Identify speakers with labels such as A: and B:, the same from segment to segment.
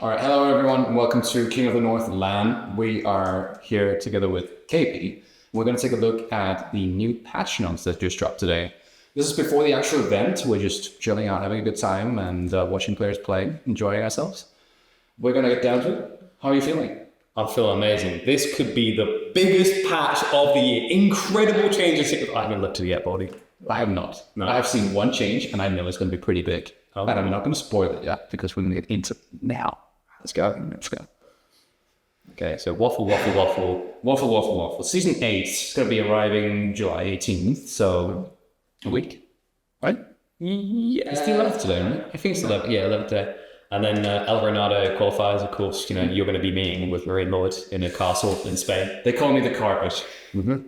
A: All right, hello everyone, and welcome to King of the North LAN. We are here together with KP. We're going to take a look at the new patch notes that just dropped today. This is before the actual event. We're just chilling out, having a good time, and watching players play, enjoying ourselves. We're going to get down to it. How are you feeling?
B: I feel amazing. This could be the biggest patch of the year. Incredible changes. I haven't looked at it yet, Baldy.
A: I have not.
B: No.
A: I've seen one change, and I know it's going to be pretty big.
B: Oh.
A: But I'm not going to spoil it yet, because we're going to get into it now. Let's go.
B: Okay, so waffle.
A: Season 8 is going to be arriving July 18th, so a week, right?
B: Yeah.
A: It's the 11th today, right?
B: I think it's 11th. Yeah, 11th today. And then El Granado qualifiers, of course. You know, you're going to be meeting with Marine Lord in a castle in Spain.
A: They call me the carpet.
B: Mm-hmm.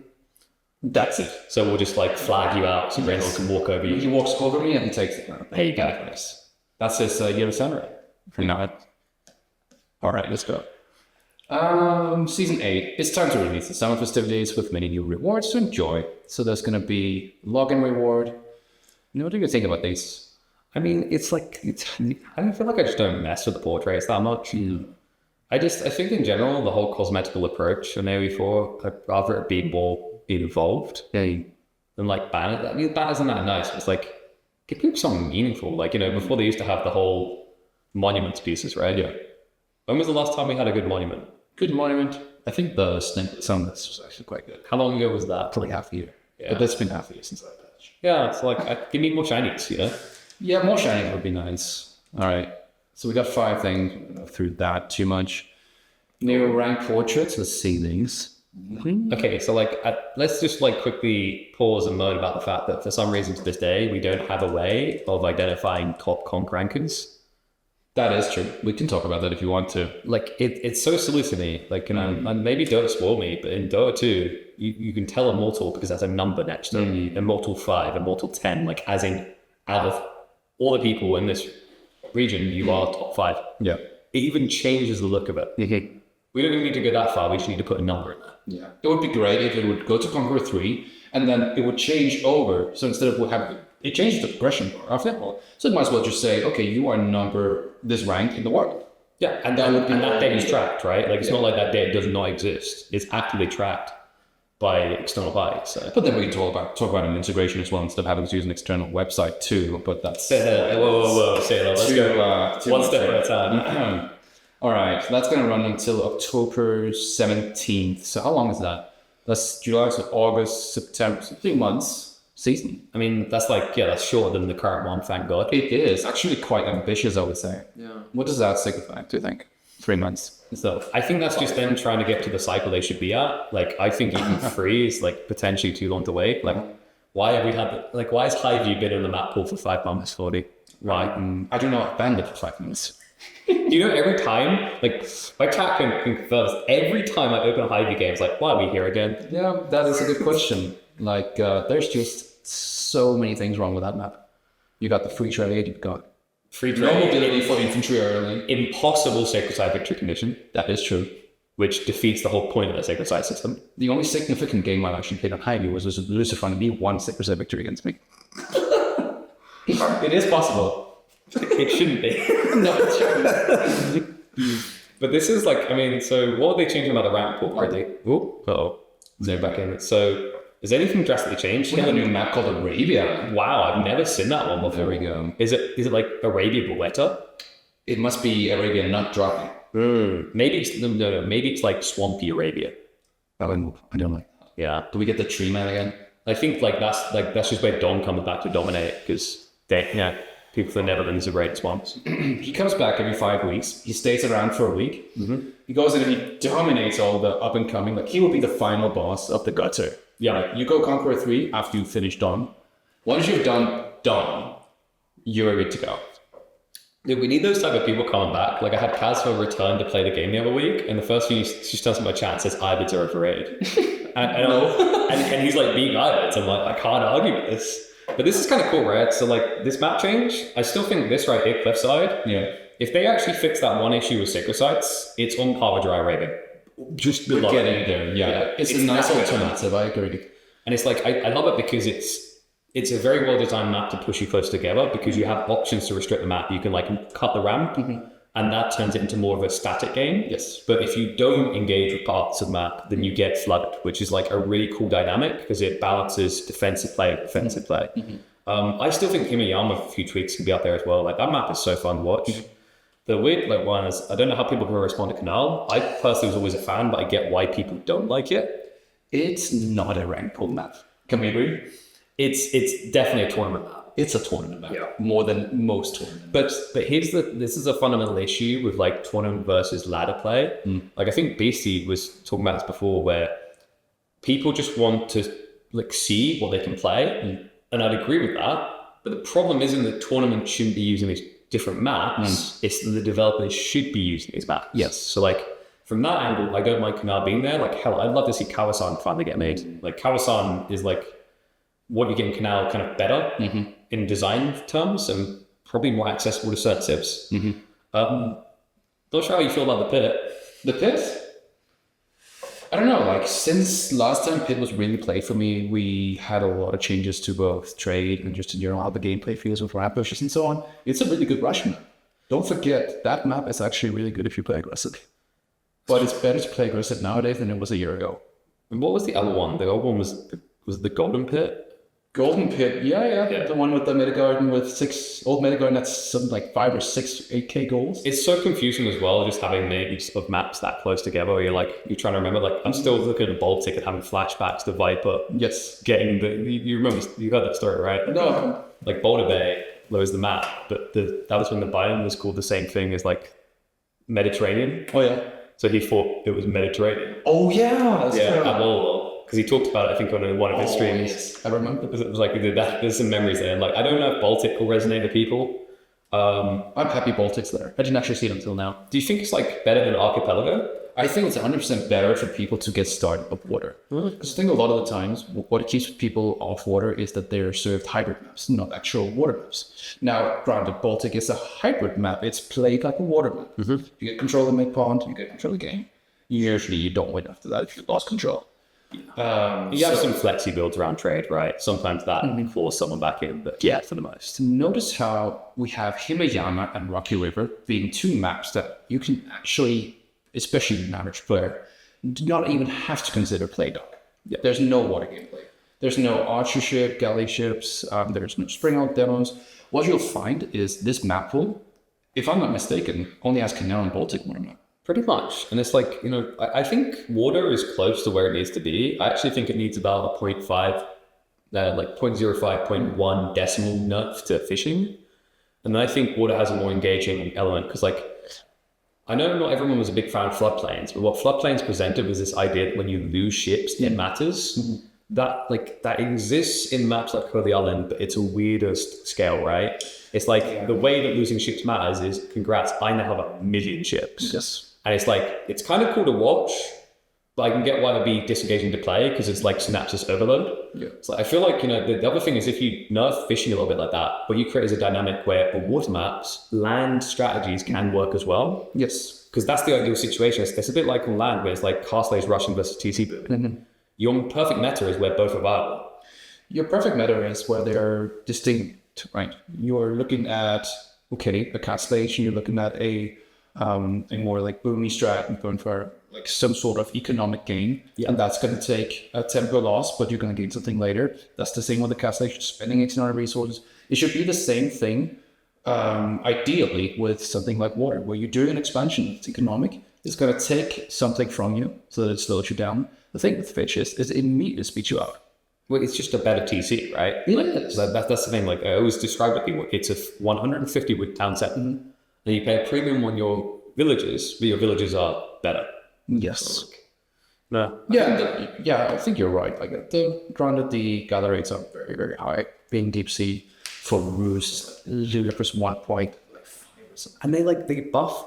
A: That's it.
B: So we'll just like flag you out so Marine Lord can walk over you.
A: He walks over me and he takes it.
B: There you go.
A: Nice. That's his yellow samurai. All right, let's go. Season 8, it's time to release the summer festivities with many new rewards to enjoy. So there's going to be login reward. What do you think about these?
B: I mean, I don't feel like I just don't mess with the portraits that much. I think in general, the whole cosmetical approach in AoE4, I'd rather it be more involved than like banners. I mean, banners aren't that nice. It's like, give people something meaningful. Like, you know, before they used to have the whole monuments pieces, right?
A: Yeah.
B: When was the last time we had a good monument?
A: Good monument. I think the Snake Summits was actually quite good.
B: How long ago was that?
A: Probably half a year.
B: Yeah.
A: But that's been half a year since I patched.
B: Yeah, it's like, give me more shinies, you know?
A: Yeah, more shiny would be nice. All right. So we got 5 things. We won't go through that too much. New rank portraits. Let's see these.
B: Okay, so let's just like quickly pause and moan about the fact that for some reason to this day, we don't have a way of identifying top conk rankings.
A: That is true. We can talk about that if you want to.
B: Like it's so silly to me. Like, you know, and maybe Dota spoiled me, but in Dota 2, you can tell Immortal because there's a number next to it. Immortal 5, Immortal 10, like as in out of all the people in this region, you are top 5.
A: Yeah.
B: It even changes the look of it.
A: Mm-hmm.
B: We don't even need to go that far. We just need to put a number in there.
A: Yeah. It would be great if it would go to Conqueror 3 and then it would change over. So instead of having it changes the progression bar after that. So it might as well just say, okay, you are number this rank in the world.
B: Yeah, and that data is tracked, right? Like it's not like that data does not exist. It's actively tracked by external parties. So.
A: But then we can talk about an integration as well instead of having to use an external website too. But that's
B: whoa. Say that. Let's go one step at a time.
A: All right, so that's going to run until October 17th. So how long is that? That's July, so August, September, so 3 months season.
B: I mean, that's shorter than the current one, thank God.
A: It is actually quite ambitious, I would say. Yeah. What does that signify, do you think? 3 months.
B: So I think that's just them trying to get to the cycle they should be at. Like, I think even 3 is like potentially too long to wait. Like, why has Highview been in the map pool for 5 months, 40? Why?
A: I don't know, I banned it for 5 minutes.
B: You know, every time, like, my chat can confirm this, every time I open a Highview game, it's like, why are we here again?
A: Yeah, that is a good question. Like, there's just so many things wrong with that map. You got the free trade, you've got
B: free trade,
A: no mobility for infantry early.
B: Impossible sacred site victory condition.
A: That is true.
B: Which defeats the whole point of the sacred site system.
A: The only significant game I actually played on Highview was Lucifer and me won sacred site victory against me.
B: It is possible. It shouldn't be.
A: No, it shouldn't.
B: But this is like, I mean, so what are they changing about the rank pool? Are they? They're back in it. So is anything drastically changed?
A: We have a new map called Arabia.
B: Wow, I've never seen that one before.
A: There we go.
B: Is it like Arabia but wetter?
A: It must be Arabia not dropping.
B: Maybe it's no. Maybe it's like swampy Arabia.
A: I don't like.
B: Yeah.
A: Do we get the tree man again?
B: I think that's just where Don comes back to dominate because people from the Netherlands are great at swamps.
A: He comes back every 5 weeks. He stays around for a week. Mm-hmm. He goes in and he dominates all the up and coming. Like he will be the final boss of the gutter. Yeah, like, you go Conqueror 3 after you finish Dawn. Once you've done Dawn, you're good to go.
B: Dude, we need those type of people coming back. Like I had Casper return to play the game the other week, and the first thing she starts in my chat says Ayyubids are overrated. and he's like being Ayyubids. I'm like, I can't argue with this. But this is kind of cool, right? So like this map change, I still think this right here, Cliffside, if they actually fix that one issue with sacred sites, it's on par with Dry Raven. Just
A: we're getting there, yeah. It's a nice alternative, I agree.
B: And it's like, I love it because it's a very well designed map to push you close together because you have options to restrict the map. You can like cut the ramp and that turns it into more of a static game.
A: Yes.
B: But if you don't engage with parts of the map, then you get flooded, which is like a really cool dynamic because it balances defensive play and offensive play. I still think Himayama with a few tweaks can be out there as well. Like that map is so fun to watch. The weird like one is I don't know how people can respond to Canal. I personally was always a fan, but I get why people don't like it.
A: It's not a rank pool map. Can we agree?
B: It's definitely a tournament map.
A: It's a tournament map, more than most tournaments.
B: But this is a fundamental issue with like tournament versus ladder play. Like I think Beastie was talking about this before, where people just want to like see what they can play, and I'd agree with that. But the problem isn't that tournaments shouldn't be using these different maps. It's that the developers should be using these maps.
A: Yes.
B: So like from that angle, I don't mind Canal being there. Like hell, I'd love to see Kawasan finally get made. Like Kawasan is like what you get in Canal kind of better in design terms and probably more accessible to certain civs. Not sure how you feel about the pit.
A: The pit? I don't know, like since last time Pit was really played for me, we had a lot of changes to both trade and just in general how the gameplay feels with ramp pushes and so on. It's a really good rush map. Don't forget, that map is actually really good if you play aggressive. But it's better to play aggressive nowadays than it was a year ago.
B: And what was the other one? The other one was the Golden Pit?
A: Golden Pit, yeah. The one with the meta garden with old meta garden that's something like 5 or 6, 8k goals.
B: It's so confusing as well, just having names of maps that close together. Where you're trying to remember. Like I'm still looking at the Baltic and having flashbacks to Viper.
A: Yes.
B: Getting you remember you heard that story, right?
A: No.
B: Like Boulder Bay was the map, but that was when the biome was called the same thing as like Mediterranean.
A: Oh yeah.
B: So he thought it was Mediterranean.
A: Oh yeah. That's
B: at Lolo. Because he talked about it, I think, on one of his streams.
A: Yes, I remember.
B: It was like, there's some memories there. And like, I don't know if Baltic will resonate with people.
A: I'm happy Baltic's there. I didn't actually see it until now.
B: Do you think it's like better than Archipelago?
A: I think it's 100% better for people to get started up water. Because I think a lot of the times, what keeps people off water is that they're served hybrid maps, not actual water maps. Now, granted, Baltic is a hybrid map. It's played like a water map. You get control of the mid pond, you get control of the game. Usually you don't win after that if you lost control.
B: You have some flexi builds around trade, right? Sometimes that can force someone back in, but yeah, for the most.
A: Notice how we have Himayama and Rocky River being two maps that you can actually, especially an average player, do not even have to consider play dog. There's no water gameplay. There's no archer ship, galley ships, there's no spring out demos. What you'll find is this map pool, if I'm not mistaken, only has Canal and Baltic water map.
B: Pretty much. And it's like, I think water is close to where it needs to be. I actually think it needs about a 0.5, like 0.05, 0.1 decimal nerf to fishing. And I think water has a more engaging element because like, I know not everyone was a big fan of floodplains, but what floodplains presented was this idea that when you lose ships, it matters. That exists in maps like Holy Island, but it's a weirder scale, right? It's like the way that losing ships matters is congrats, I now have 1 million ships.
A: Yes.
B: And it's like, it's kind of cool to watch, but I can get why it'd be disengaging to play because it's like synapses overload.
A: Yeah.
B: It's like, I feel like, the other thing is if you nerf fishing a little bit like that, what you create is a dynamic where on water maps, land strategies can work as well.
A: Yes.
B: Because that's the ideal situation. It's a bit like on land where it's like Castle's Russian versus TC boom. Your perfect meta is where both are viable.
A: Your perfect meta is where they are distinct, right? You're looking at, a Constellation, you're looking at a more like boomy strat and going for like some sort of economic gain. Yeah. And that's going to take a tempo loss, but you're going to gain something later. That's the same with the Constellation, spending 1800 resources. It should be the same thing, ideally, with something like water, where you're doing an expansion, it's economic. It's going to take something from you so that it slows you down. The thing with fish is it immediately speeds you out.
B: Well, it's just a better TC, right?
A: Yes.
B: That's the thing. Like I always describe it to people, it's a 150 with town set. And you pay a premium on your villages, but your villages are better.
A: Yes.
B: So, no.
A: I think you're right. Like granted, the gather rates are very, very high. Being deep sea for roost, ludicrous 1.5.
B: And they buff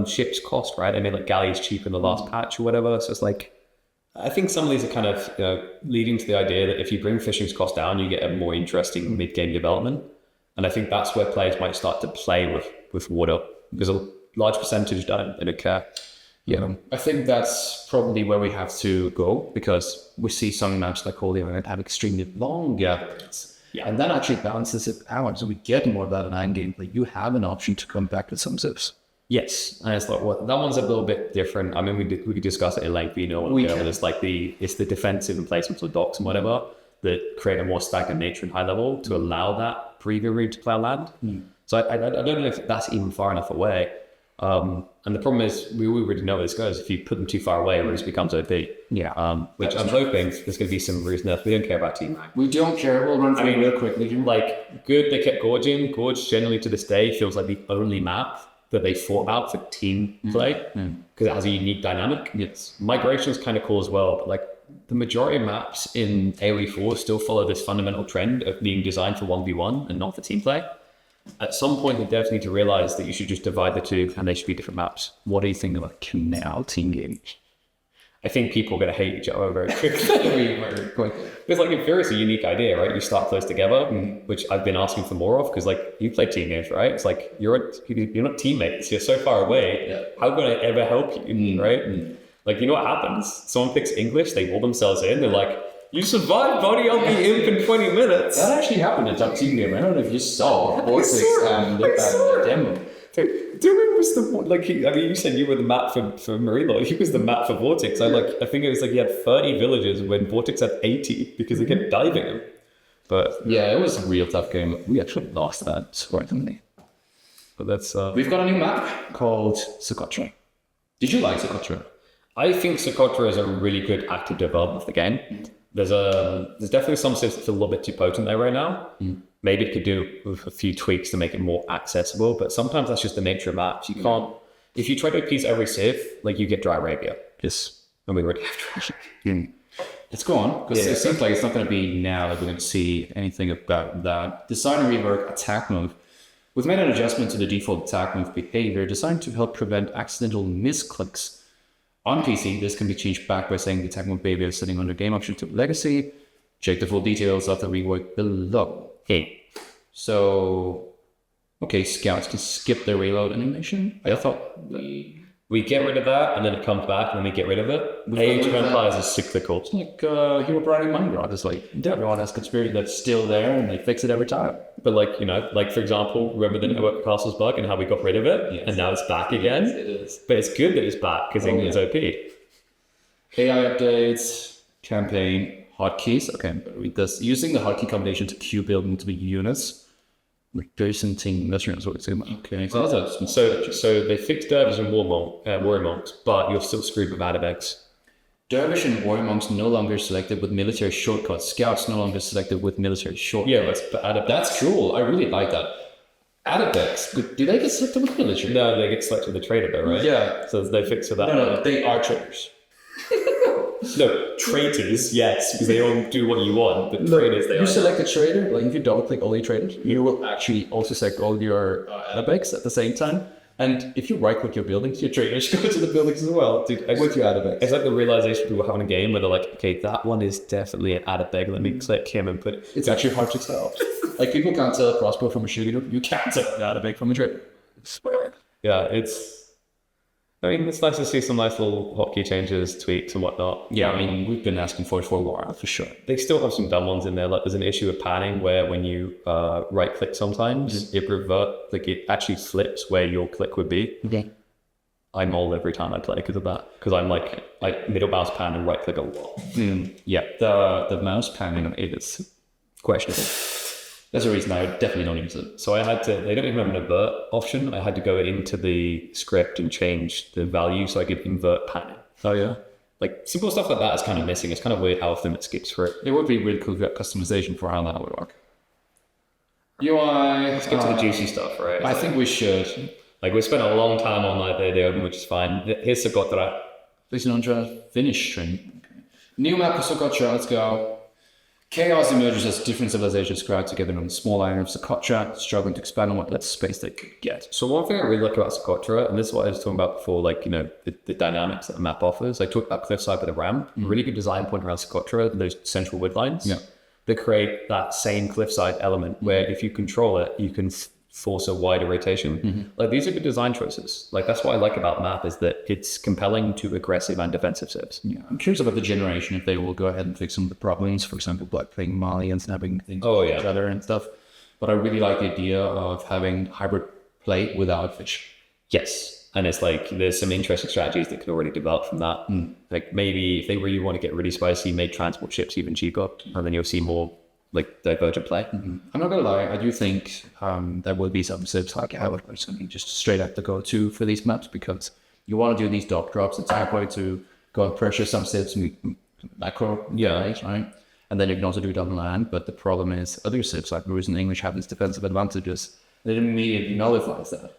B: ships cost, right? They made like galleys cheap in the last patch or whatever. So it's like, I think some of these are kind of leading to the idea that if you bring fishing's cost down, you get a more interesting mid-game development. And I think that's where players might start to play with water because a large percentage don't. They don't care.
A: Yeah, I think that's probably where we have to go because we see some maps like Holy Island have extremely long gatherings. Yeah. And that actually balances it out. So we get more of that in iron gameplay. You have an option to come back with some zips.
B: Yes, and it's like, well, that one's a little bit different. I mean, we could discuss it in length, it's like it's the defensive emplacements of docks and whatever that create a more stagnant nature and high level to allow that preview route to plow land. So I don't know if that's even far enough away. And the problem is, we already know where this goes. If you put them too far away, it just becomes OP.
A: Yeah.
B: Which I'm hoping there's going to be some reason enough. We don't care about team.
A: We don't care. We'll run through it real quickly here.
B: Like, good, they kept gorging. Gorge generally to this day feels like the only map that they thought about for team play because it has a unique dynamic.
A: Yes.
B: Migration is kind of cool as well, but like the majority of maps in AoE 4 still follow this fundamental trend of being designed for 1v1 and not for team play. At some point, the devs need to realize that you should just divide the two and they should be different maps.
A: What do you think about Canal team games?
B: I think people are going to hate each other very quickly. It's like, in theory, it's a unique idea, right? You start close together, which I've been asking for more of, because like you play team games, right? It's like you're not teammates. You're so far away. Yeah. How can I ever help you, right? Like, you know what happens? Someone picks English, they wall themselves in. They're like, "You survived, buddy. I'll be imp in 20 minutes."
A: That actually happened in top team game. I don't know if you saw Vortex and the demo.
B: Dylan was the one, like, you said you were the map for Marilo. He was the map for Vortex. I think it was like he had 30 villages when Vortex had 80 because they kept diving him. But
A: yeah, it was a real tough game. We actually lost that, surprisingly.
B: But that's...
A: We've got a new map called Socotra. Did you like Socotra?
B: I think Socotra is a really good active development of the game. There's definitely some stuff that's a little bit too potent there right now. Maybe it could do with a few tweaks to make it more accessible, but sometimes that's just the nature of maps. You can't, if you try to appease every civ, like you get dry Arabia.
A: Yes.
B: And we already have dry.
A: Let's go on, because it seems like it's not going to be now that we're going to see anything about that. Design and rework attack move. We've made an adjustment to the default attack move behavior designed to help prevent accidental misclicks. On PC, this can be changed back by saying the attack move behavior is setting under game option to legacy. Check the full details of the rework below. Okay, so scouts can skip their reload animation. I thought
B: we get rid of that, and then it comes back, and then we get rid of it. Age of Empires is cyclical.
A: It's like Hero Bride and Minecraft. It's like everyone has conspiracy that's still there, and they fix it every time.
B: But like for example, remember the network castles bug and how we got rid of it, and now it's back again.
A: Yes, it is.
B: But it's good that it's back because England's OP.
A: AI updates, campaign. Hotkeys. Okay, read this. Using the hotkey combination to queue build into the units. Byzantine. That's what it's saying. Okay.
B: So they fixed Dervish and Warrior Monks, but you're still screwed with Ayyubids.
A: Dervish and Warrior Monks no longer selected with military shortcuts. Scouts no longer selected with military shortcuts.
B: Yeah, but
A: that's cool. I really like that. Ayyubids, do they get selected with military?
B: No, they get selected with the trader though, right?
A: Yeah.
B: So they fixed for that.
A: No, they are traders.
B: No, traitors, yes, because they all do what you want, but traders, they
A: you select a trader, like if you double click all your traders, you will actually also select all your Ayyubids at the same time. And if you right click your buildings, your traders go to the buildings as well. Dude, with your Ayyubids.
B: It's like the realization people have in a game where they're like, okay, that one is definitely an Ayyubid, let me click him and put it.
A: It's actually hard to tell. Like people can't tell a crossbow from a shooter, you can't tell an Ayyubid from a trader.
B: Yeah, it's nice to see some nice little hotkey changes, tweaks and whatnot.
A: Yeah, I mean, we've been asking for it for a while, for sure.
B: They still have some dumb ones in there. Like there's an issue with panning where when you right click sometimes, it actually flips where your click would be.
A: Okay.
B: I'm all every time I play because of that. Because I'm like middle mouse pan and right click a lot.
A: Yeah, the mouse panning it is questionable. That's the reason I definitely don't use it.
B: So they don't even have an invert option. I had to go into the script and change the value so I could invert panning.
A: Oh yeah?
B: Like simple stuff like that is kind of missing. It's kind of weird how often it skips through it.
A: It would be really cool to get customization for how that would work. UI.
B: Let's get to the juicy stuff, right?
A: I think we should.
B: Like we spent a long time on the open, which is fine. Here's Socotra.
A: Please don't try to finish stream. Okay. New map of Socotra, let's go. Chaos emerges as different civilizations crowd together on the small island of Socotra, struggling to expand on what less space they could get.
B: So one thing I really like about Socotra, and this is what I was talking about before, like, the dynamics that the map offers. I talked about cliffside with the ram, really good design point around Socotra, those central wood lines.
A: Yeah.
B: They create that same cliffside element where if you control it, you can force a wider rotation. Like these are good design choices. Like that's what I like about the map is that it's compelling to aggressive and defensive civs.
A: Yeah, I'm curious about the generation if they will go ahead and fix some of the problems. For example, like playing Malians and having things with each other and stuff. But I really like the idea of having hybrid play without fish.
B: Yes. And it's like, there's some interesting strategies that could already develop from that. Like maybe if they really want to get really spicy, make transport ships even cheaper, and then you'll see more like divergent play.
A: I'm not gonna lie, I do think there will be some civs like Howard where it's gonna be just straight out the go-to for these maps, because you want to do these dock drops. It's a way to go and pressure some civs macro, right? And then you can also do it on land. But the problem is other civs like Rus and English have these defensive advantages. It immediately nullifies that.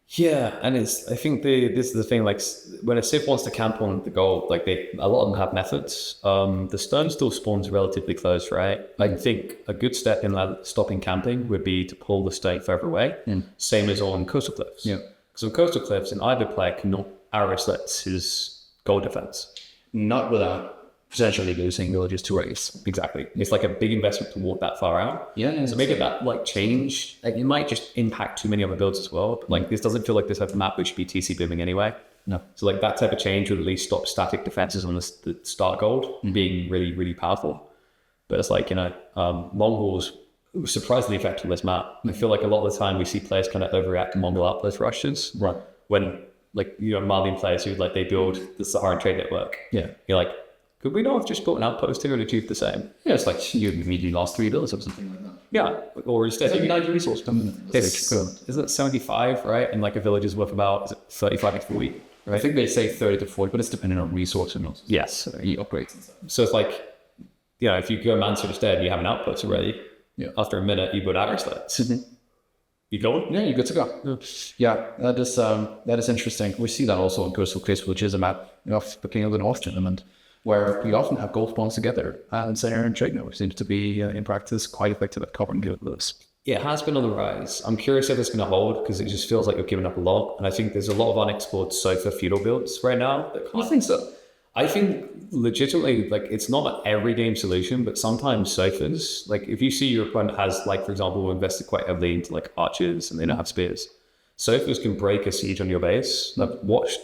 B: Yeah, and I think this is the thing, like when a civ wants to camp on the gold, like a lot of them have methods. The stern still spawns relatively close, right? I think a good step in stopping camping would be to pull the stone further away, same as on coastal cliffs.
A: Yeah.
B: Because on coastal cliffs, an Ayyubid player cannot arrow-slits his gold defense.
A: Not without potentially losing villages to race.
B: Exactly. It's like a big investment to walk that far out.
A: Yeah.
B: So maybe that like change, like, it might just impact too many other builds as well. But, like this doesn't feel like this type of map which should be TC booming anyway.
A: No.
B: So like that type of change would at least stop static defenses on the start gold being really, really powerful. But it's like, Mongols were surprisingly effective on this map. I feel like a lot of the time we see players kind of overreact to Mongol outpost rushes.
A: Right.
B: When like, Malian players who like they build the Saharan trade network.
A: Yeah.
B: You're like, could we not have just built an outpost here and achieved the same?
A: Yeah, it's like you immediately lost 3 villas or something like that.
B: Yeah, or instead,
A: It's like 90 resource.
B: isn't it 75, right? And like a village is worth about 35 to 40, right?
A: I think they say 30 to 40, but it's depending on resource and also
B: Yes.
A: upgrades and stuff.
B: So it's like, if you go Mansur instead, you have an outpost already.
A: Yeah.
B: After a minute, you build arrow slits. You going?
A: Yeah, you're good to go. Yeah, that is interesting. We see that also in Coastal Cliffs, which is a map of the King of the North tournament, where we often have gold spawns together, and Saharan trade network seems to be, in practice, quite effective at covering those.
B: It has been on the rise. I'm curious if it's going to hold, because it just feels like you're giving up a lot. And I think there's a lot of unexplored Sofa feudal builds right now.
A: I think so.
B: I think legitimately, like, it's not an every game solution, but sometimes Sofas, like if you see your opponent has, like, for example, invested quite heavily into like archers and they don't have spears, Sofas can break a siege on your base. I've watched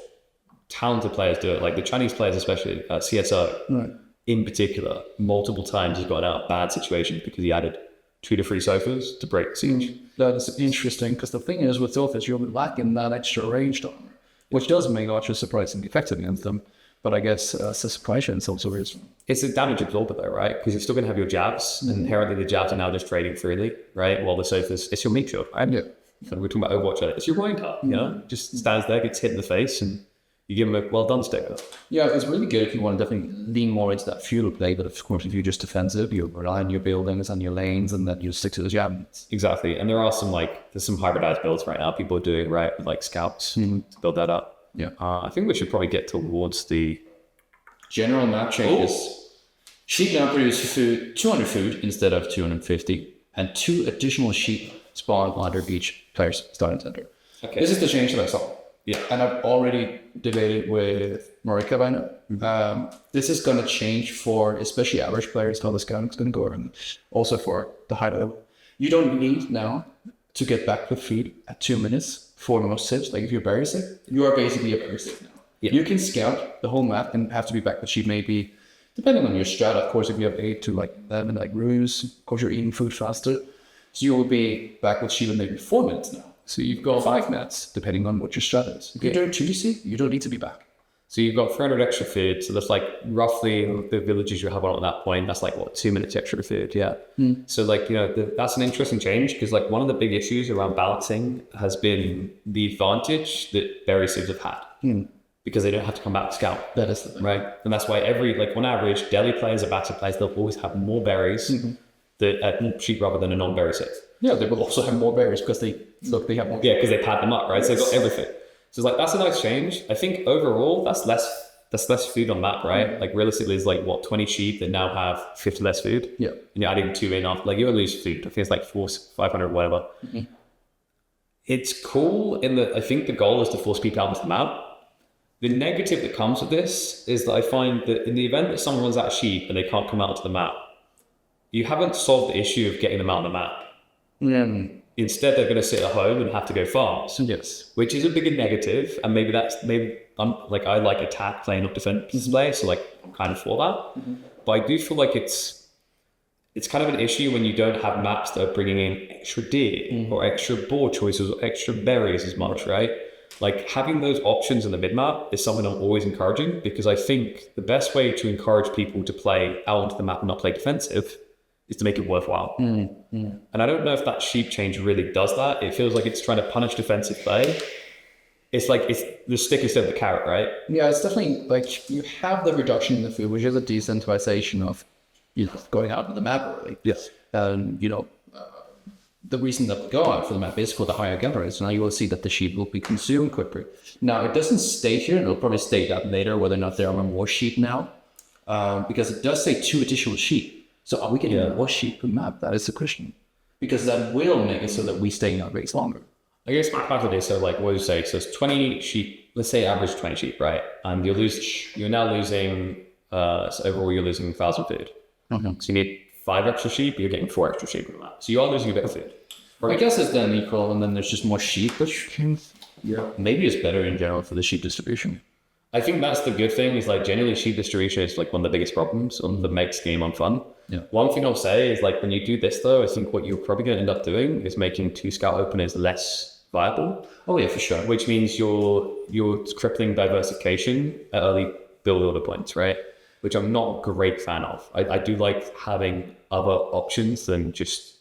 B: talented players do it, like the Chinese players, especially CSO in particular, multiple times has gotten out of bad situations because he added 2 to 3 sofas to break the siege.
A: That is interesting, because the thing is with sofas, you're lacking that extra ranged armor, which does make archers surprisingly effective against them. But I guess supply chain also is.
B: It's a damage absorber though, right? Because you're still going to have your jabs, and inherently the jabs are now just trading freely, right? While the sofas, it's your meat shield, right?
A: Yeah.
B: So we're talking about Overwatch, it's your rolling card, just stands there, gets hit in the face, and you give him a well done sticker.
A: Yeah, it's really good if you want to definitely lean more into that feudal play. But of course, if you're just defensive, you rely on your buildings and your lanes, and then you stick to the jabs.
B: Exactly. And there are there's some hybridized builds right now people are doing, right? Like scouts to build that up.
A: Yeah.
B: I think we should probably get towards the
A: general map changes. Sheep now produce 200 food instead of 250, and 2 additional sheep spawn under each player's starting center.
B: Okay.
A: This is the change that I saw.
B: Yeah.
A: And I've already debated with Marika by now. This is going to change for especially average players, how the scouting is going to go, and also for the high level. You don't need now to get back with feed at 2 minutes for most civs. Like if you're berry sick, you are basically a berry sick now. Yeah. You can scout the whole map and have to be back with sheep maybe, depending on your strat. Of course, if you have 8 to like 11, like Ruse, of course you're eating food faster. So you will be back with sheep in maybe 4 minutes now. So you've got 5 minutes, depending on what your strat is. If you're doing 2DC, you don't need to be back.
B: So you've got 300 extra food. So that's like roughly the villages you have on at that point. That's like, what, 2 minutes extra food? Yeah. So like, that's an interesting change, because like one of the big issues around balancing has been the advantage that berry civs have had. Because they don't have to come back to scout.
A: That is the thing.
B: Right. And that's why on average, Delhi players, Abbasid players, they'll always have more berries that sheep rather than a non-berry civ.
A: Yeah, they will also have more berries because they have more.
B: Yeah, because they pad them up, right? So they've got everything. So it's like, that's a nice change. I think overall, that's less food on map, right? Like realistically, it's like, what, 20 sheep that now have 50 less food?
A: Yeah.
B: And you're adding 2 in after, like you're lose food. I think it's like 500, whatever. It's cool in that I think the goal is to force people out of the map. The negative that comes with this is that I find that in the event that someone runs out of sheep and they can't come out to the map, you haven't solved the issue of getting them out on the map. Instead, they're going to sit at home and have to go farm.
A: Yes.
B: Which is a bigger negative, and maybe I'm like, I like attack playing up defense display, so like I'm kind of for that. But I do feel like it's kind of an issue when you don't have maps that are bringing in extra deer or extra boar choices or extra berries as much, right? like having those options in the mid-map is something I'm always encouraging, because I think the best way to encourage people to play out onto the map and not play defensive is to make it worthwhile. And I don't know if that sheep change really does that. It feels like it's trying to punish defensive play. It's like it's the stick instead of the carrot, right?
A: Yeah, it's definitely like you have the reduction in the field, which is a decentralization of going out on the map early.
B: Yes.
A: And the reason that we go out for the map is for the higher gatherers. Now you will see that the sheep will be consumed quicker. Now it doesn't state here, and it'll probably state that later whether or not there are more sheep now, because it does say 2 additional sheep. So are we getting more sheep per map? That is the question. Because that will make it so that we stay in our base longer.
B: I guess part of it is, so like, what do you say? So it's 20 sheep, let's say average 20 sheep, right? And you're now losing, so overall you're losing 1,000 food.
A: Okay.
B: So you need 5 extra sheep, you're getting 4 extra sheep from that. So you are losing a bit of food.
A: I guess it's then equal, and then there's just more sheep, which maybe is better in general for the sheep distribution.
B: I think that's the good thing, is like generally sheep distribution is like one of the biggest problems on the makes game unfun.
A: Yeah.
B: One thing I'll say is like when you do this though, I think what you're probably going to end up doing is making 2 scout openers less viable.
A: Oh yeah, for sure.
B: Which means you're crippling diversification at early build order points, right? Which I'm not a great fan of. I do like having other options than just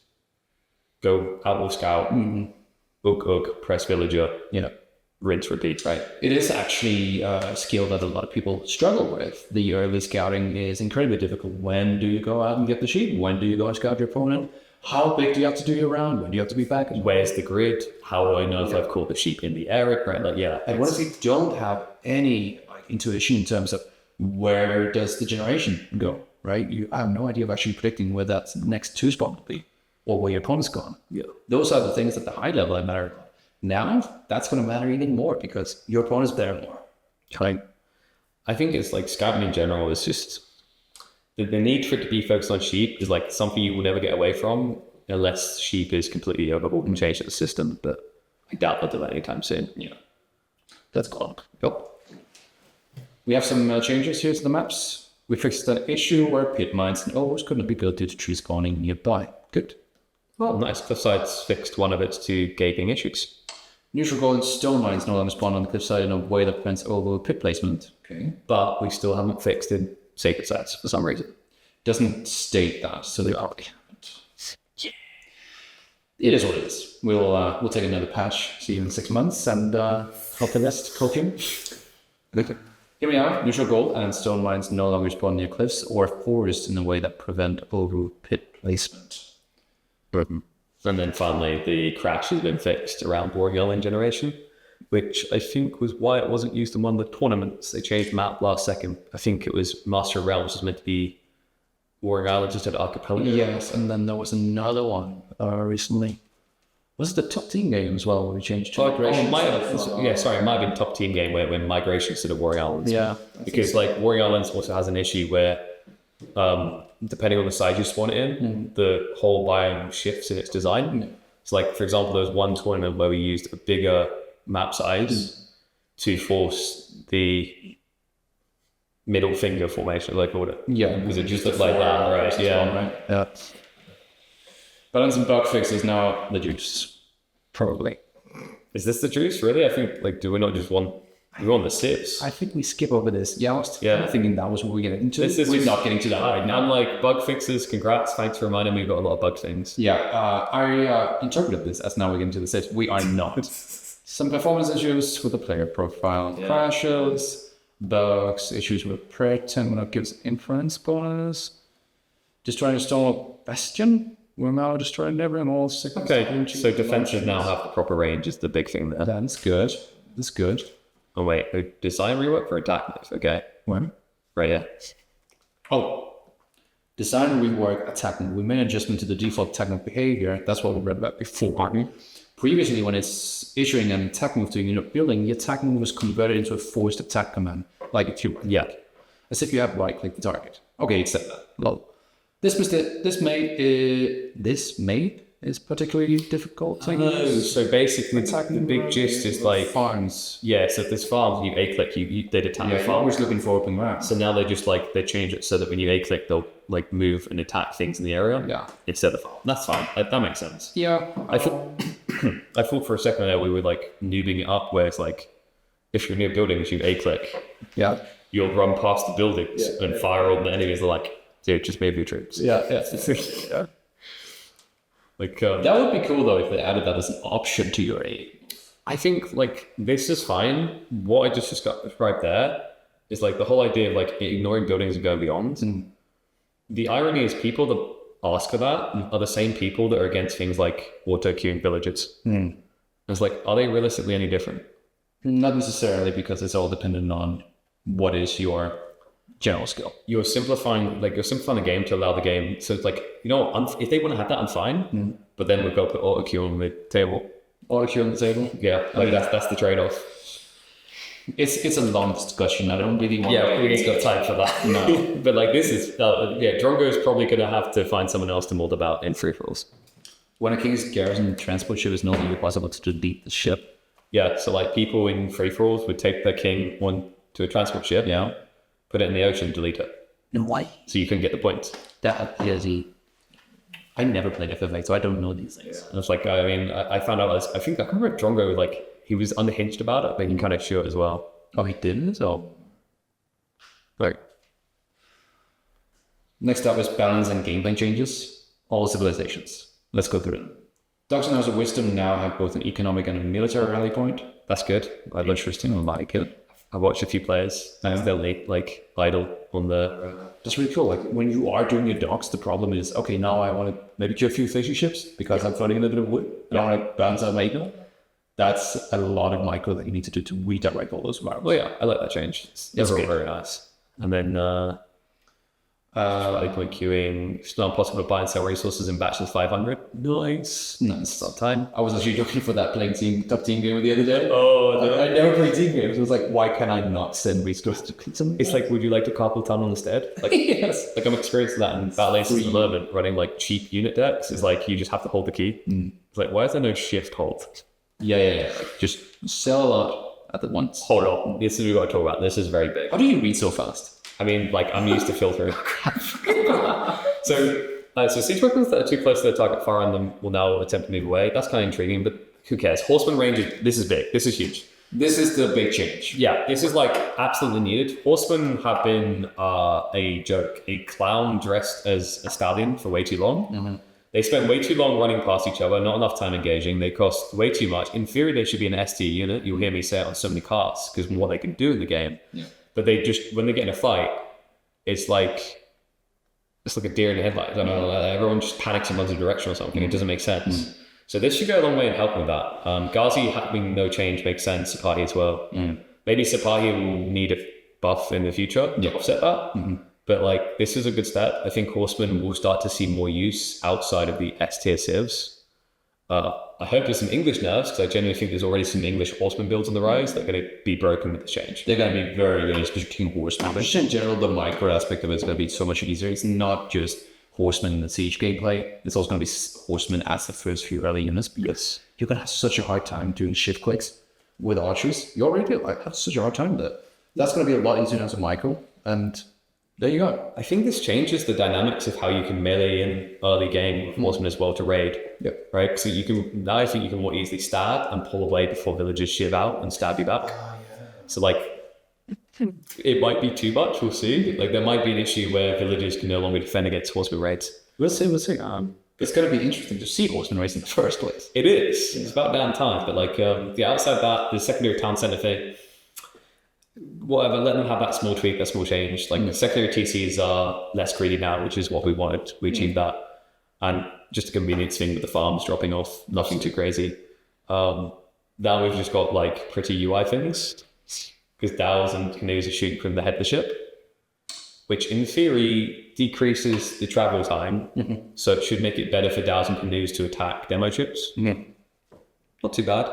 B: go outlaw scout, ugg, press villager, rinse, repeat, right?
A: It is actually a skill that a lot of people struggle with. The early scouting is incredibly difficult. When do you go out and get the sheep? When do you go and scout your opponent? How big do you have to do your round? When do you have to be back?
B: Where's the grid? How do I know if I've caught the sheep in the area? Right? Like,
A: And what if you don't have any intuition in terms of where does the generation go, right? You have no idea of actually predicting where that next 2 spot will be or where your opponent's gone. Yeah. Those are the things at the high level that matter. Now, that's going to matter even more because your opponent's there more.
B: Right. I think it's like scouting in general is just the need for it to be focused on sheep is like something you will never get away from unless sheep is completely overhauled and changed the system. But I doubt they'll do that anytime soon.
A: Yeah. That's cool. Yep. We have some changes here to the maps. We fixed an issue where pit mines and overs couldn't be built due to tree spawning nearby. Good.
B: Well, nice. Cliffside's fixed one of its 2 gaping issues.
A: Neutral gold and stone mines no longer spawn on the cliffside in a way that prevents over pit placement. Okay.
B: But we still haven't fixed in sacred sites for some reason.
A: Doesn't state that, so they already haven't. Yeah. It is what it is. We'll take another patch, see you in 6 months, and hope the rest coaching. Okay. Here we are. Neutral gold and stone mines no longer spawn near cliffs or forests in a way that prevent over pit placement.
B: And then finally, the crash has been fixed around Warring Island generation, which I think was why it wasn't used in one of the tournaments. They changed the map last second. I think it was Master of Realms was meant to be Warring Island instead of Archipelago.
A: Yes, and then there was another one recently. Was it the top team game as well where we changed to migration?
B: It might have been top team game where migration instead of Warring Islands.
A: Yeah.
B: Because like Warring Islands also has an issue where depending on the side you spawn it in, the whole biome shifts in its design. So like, for example, there was one tournament where we used a bigger map size to force the middle finger formation, like called it.
A: Yeah.
B: Because it just looked like that, right?
A: Yeah. Balance and bug fixes now the juice. Probably.
B: Is this the juice, really? I think, like, do we not just want... We want the sieves.
A: I think we skip over this. Yeah, I was thinking that was what we're getting into. We're not getting to that right now.
B: I'm like, bug fixes, congrats, thanks for reminding me we've got a lot of bug things.
A: Yeah, I interpreted this as now we're getting to the sieves. We are not. Some performance issues with the player profile. Crashes, bugs, issues with pretend when it gives influence bonus. Destroying a stone bastion. We're now destroying every and all 6.
B: Okay, so defenses now have the proper range is the big thing there.
A: That's good. That's good.
B: Oh wait, design rework for attack moves, okay.
A: When?
B: Right, yeah.
A: Oh. Design rework attack move. We made an adjustment to the default attack move behavior. That's what we read about before. Previously, when it's issuing an attack move to a unit building, the attack move was converted into a forced attack command. Like if you as if you have right-click the target. Okay, it said that. Lol. This made is particularly difficult.
B: So basically, the big gist is like
A: farms.
B: Yeah, so if there's farms, you A-click, they'd attack the farm.
A: Always looking for open ground.
B: So now they change it so that when you A-click, they'll like move and attack things in the area.
A: Yeah.
B: Instead of farm. That's fine. That makes sense.
A: Yeah.
B: I I thought for a second there we were like noobing it up, where it's like, if you're near buildings, you A-click.
A: Yeah.
B: You'll run past the buildings and fire all the enemies. Are like, dude, just move your troops.
A: Yeah.
B: Yeah. Like
A: That would be cool though if they added that as an option to your aid.
B: I think like this is fine. What I just described there is like the whole idea of like ignoring buildings and going beyond. The irony is people that ask for that are the same people that are against things like auto queuing villages. It's like, are they realistically any different?
A: Not necessarily, because it's all dependent on what is your general skill.
B: You're simplifying the game to allow the game. So it's like, if they want to have that, I'm fine. But then we'll go put auto queue on the table.
A: Auto queue on the table?
B: Yeah, like that's the trade-off.
A: It's a long discussion. I don't really want
B: to... we ain't got time for that. No. But like this is... Drongo's probably going to have to find someone else to mold about in free-for-alls.
A: When a king's garrison transport ship is no longer possible to delete the ship.
B: Yeah, so like people in free-for-alls would take their king to a transport ship, put it in the ocean, delete it.
A: And why?
B: So you can get the points.
A: That is I never played FFA, so I don't know these things.
B: And it's like, I mean, I found out, I remember Drongo, like, he was unhinged about it, but he kind of sure as well.
A: Oh, he didn't? Oh.
B: Right.
A: Next up is balance and gameplay changes. All civilizations. Let's go through them. Dogs and House of Wisdom now have both an economic and a military rally point.
B: That's good. I love interesting. I like it. I watched a few players. They're like idle on the...
A: That's really cool. Like when you are doing your docks, the problem is, okay, now I want to maybe kill a few fishing ships because I'm floating a little bit of wood. I want to balance out my econ. That's a lot of micro that you need to do to redirect all those marbles.
B: Well, yeah, I like that change. It's very nice. And then point queuing, still not possible to buy and sell resources in batches of 500. Nice.
A: Nice.
B: Not time.
A: I was actually looking for that top team game the other day.
B: Oh, no.
A: I never played team games. It was like, why can I not send resources to complete something?
B: It's like, would you like to carpal tunnel instead? Like,
A: yes.
B: Like I'm experienced in that in Battle Aces and Urban, running like cheap unit decks. It's like, you just have to hold the key. It's like, why is there no shift hold?
A: Yeah. Like, just sell a lot at the once.
B: Hold on. This is what we've got to talk about. This is very big.
A: How do you read so fast?
B: I mean, like, I'm used to filtering. So siege weapons that are too close to the target fire on them will now attempt to move away. That's kind of intriguing, but who cares? Horseman ranges, this is big. This is huge.
A: This is the big change.
B: Yeah, this is like absolutely needed. Horsemen have been a joke. A clown dressed as a stallion for way too long. They spend way too long running past each other, not enough time engaging. They cost way too much. In theory, they should be an ST unit. You'll hear me say it on so many casts because what they can do in the game. Yeah. But they just, when they get in a fight, it's like a deer in the headlights. I don't know, everyone just panics and runs a direction or something. It doesn't make sense. So this should go a long way in helping with that. Ghazi having no change makes sense. Sipahi as well. Maybe Sipahi will need a buff in the future to offset that. But like, this is a good step. I think Horsemen will start to see more use outside of the S tier civs. I hope there's some English nerfs, because I genuinely think there's already some English Horseman builds on the rise that are going to be broken with this change.
A: They're going to be very good, especially King Horseman. But just in general, the micro aspect of it is going to be so much easier. It's not just Horseman in the siege gameplay. It's also going to be Horseman as the first few early units, because you're going to have such a hard time doing shift clicks with archers. You already do. I have such a hard time with that. That's going to be a lot easier as a micro, and there you go.
B: I think this changes the dynamics of how you can melee in early game with Horseman as well to raid. Right? So you can, now I think you can more easily stab and pull away before villagers shiv out and stab you back. So like, it might be too much, we'll see. Like there might be an issue where villagers can no longer defend against Horseman raids.
A: We'll see. It's going to be interesting to see Horseman raids in the first place.
B: It is. It's about damn time. But like, the outside that, the secondary town center thing, whatever, let them have that small tweak, that small change. Like the secondary TCs are less greedy now, which is what we wanted. We achieved that. And just a convenience thing with the farms dropping off, nothing too crazy. Now we've just got like pretty UI things, because dhows and canoes are shooting from the head of the ship, which in theory decreases the travel time. So it should make it better for dhows and canoes to attack demo ships. Not too bad.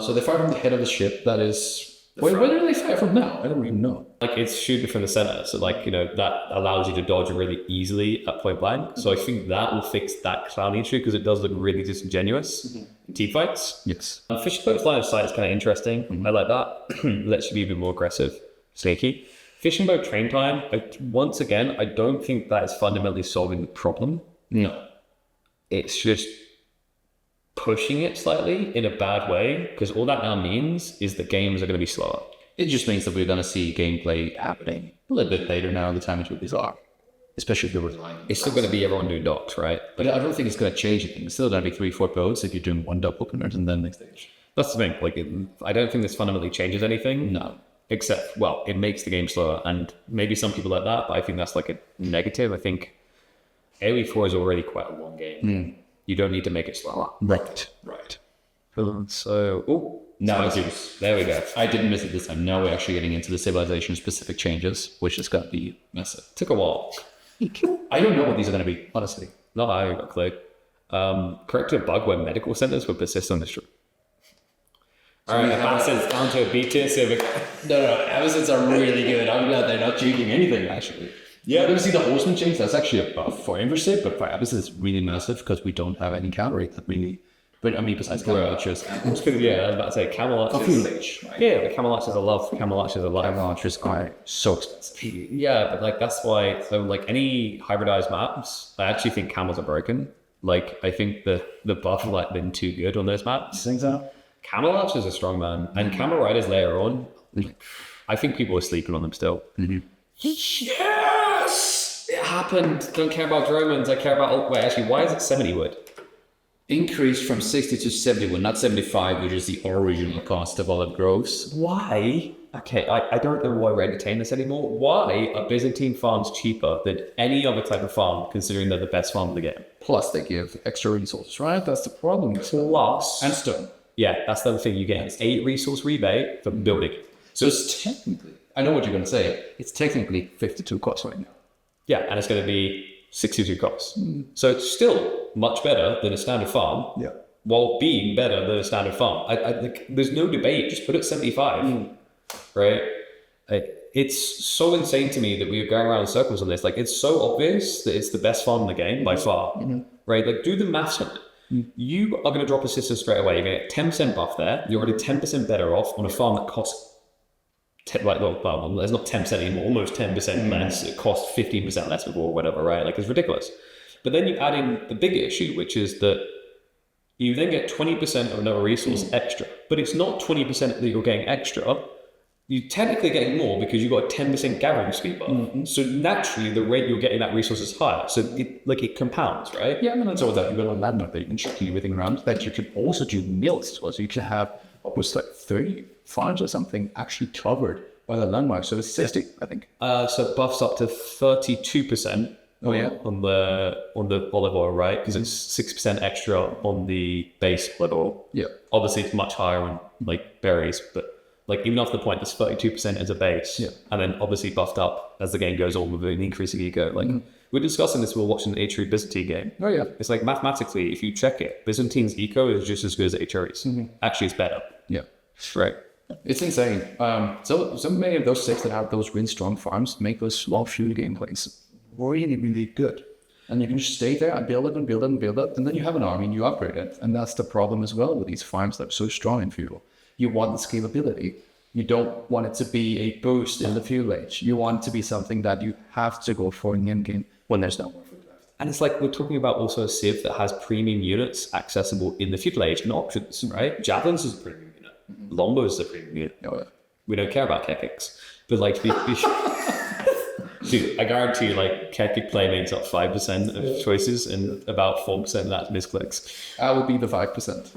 A: So they fire from the head of the ship. That is... Where do they fire from now? I don't even know.
B: Like it's shooting from the center, so like, you know, that allows you to dodge really easily at point blank. So I think that will fix that clown issue, because it does look really disingenuous in team fights.
A: Yes.
B: Fishing boat's line of sight is kind of interesting. I like that. Lets you be a bit more aggressive, sneaky. Fishing boat train time, once again, I don't think that is fundamentally solving the problem.
A: No.
B: It's just pushing it slightly in a bad way, because all that now means is that games are going to be slower.
A: It just means that we're going to see gameplay happening a little bit later now, the time it will be are. Especially if they're
B: It's still going to be everyone doing docks, right?
A: But I don't think it's going to change anything. It's still going to be 3-4 boats if you're doing one dock openers and then next stage.
B: That's the thing. Like, I don't think this fundamentally changes anything.
A: No.
B: Except, well, it makes the game slower, and maybe some people like that, but I think that's like a negative. I think AoE4 is already quite a long game. You don't need to make it slower.
A: Right.
B: So, now there we go.
A: I didn't miss it this time. Now we're actually getting into the civilization-specific changes, which is going to be massive.
B: Took a while.
A: I don't know what these are going to be, honestly.
B: No, I got a clue. Correct a bug where medical centers would persist on this trip. Alright, Abbasids down to a B tier civic.
A: No, Abbasids are really good. I'm glad they're not changing anything, actually. Yeah, we're going to see the horseman change. That's actually a buff for Inversive, but for Abbasids, it's really massive because we don't have any counter rate that really. But I mean, besides Camelot,
B: Yeah, I was about to say Camelot. Yeah, the Camelot is a love. Camelot is a love.
A: Camelot are so expensive.
B: Yeah, but like that's why. So like any hybridized maps, I actually think camels are broken. Like I think the buff has like been too good on those maps.
A: Think so?
B: Camelot is a strong man, and Camel Riders later on. I think people are sleeping on them still. Yes, it happened. Don't care about Romans. I care about. Wait, actually, why is it 70 wood?
A: Increased from 60 to 70 wood, not 75, which is the original cost of olive groves.
B: Why? Okay, I don't know why we entertain this anymore. Why are Byzantine farms cheaper than any other type of farm, considering they're the best farm in the game?
A: Plus, they give extra resources, right? That's the problem.
B: Plus,
A: And stone.
B: yeah, that's the other thing. You get an 8 resource rebate for building.
A: So it's technically, I know what you're going to say, it's technically 52 costs right now.
B: Yeah, and it's going to be 62 costs. So it's still much better than a standard farm, while being better than a standard farm. Like, there's no debate. Just put it 75, right? It's so insane to me that we are going around in circles on this. Like, it's so obvious that it's the best farm in the game by far, right? Like, do the maths on it. You are going to drop a system straight away. You're going to get 10% buff there. You're already 10% better off on a farm that costs well, there's not 10% anymore, almost 10% less. It costs 15% less before or whatever, right? Like, it's ridiculous. But then you add in the big issue, which is that you then get 20% of another resource extra. But it's not 20% that you're getting extra. You're technically getting more because you've got a 10% gathering speed buff. So naturally, the rate you're getting that resource is higher. So it compounds, right?
A: Yeah, and that's all that. You've got a landmark that you can check everything around. That you can also do mills. So you can have almost like 30 farms or something actually covered by the landmark. So it's 60, I think.
B: So it buffs up to 32%.
A: Oh yeah,
B: on the olive oil, right? Because it's 6% extra on the base olive oil.
A: Yeah.
B: Obviously, it's much higher on like berries, but like even off the point, there's 32% as a base, and then obviously buffed up as the game goes on with an increasing eco. Like we're discussing this, we're watching the Atri Byzantine game.
A: Oh yeah.
B: It's like mathematically, if you check it, Byzantine's eco is just as good as Atri's. Actually, it's better.
A: Yeah.
B: Right.
A: It's insane. So many of those 6 that have those really strong farms make those small few gameplays really, really good. And you can just stay there and build it and build it and build it, and then you have an army and you upgrade it. And that's the problem as well with these farms that are so strong in feudal. You want the scalability. You don't want it to be a boost in the feudal age. You want it to be something that you have to go for in the end game when there's no more food left.
B: And it's like we're talking about also a civ that has premium units accessible in the feudal age and options, right? Javelins is a premium unit. Longbows is a premium unit.
A: Oh, yeah.
B: We don't care about Kekeks. But like dude, I guarantee you, like, Kekik play makes up 5% of choices and about 4% of that's misclicks.
A: I will be the 5%.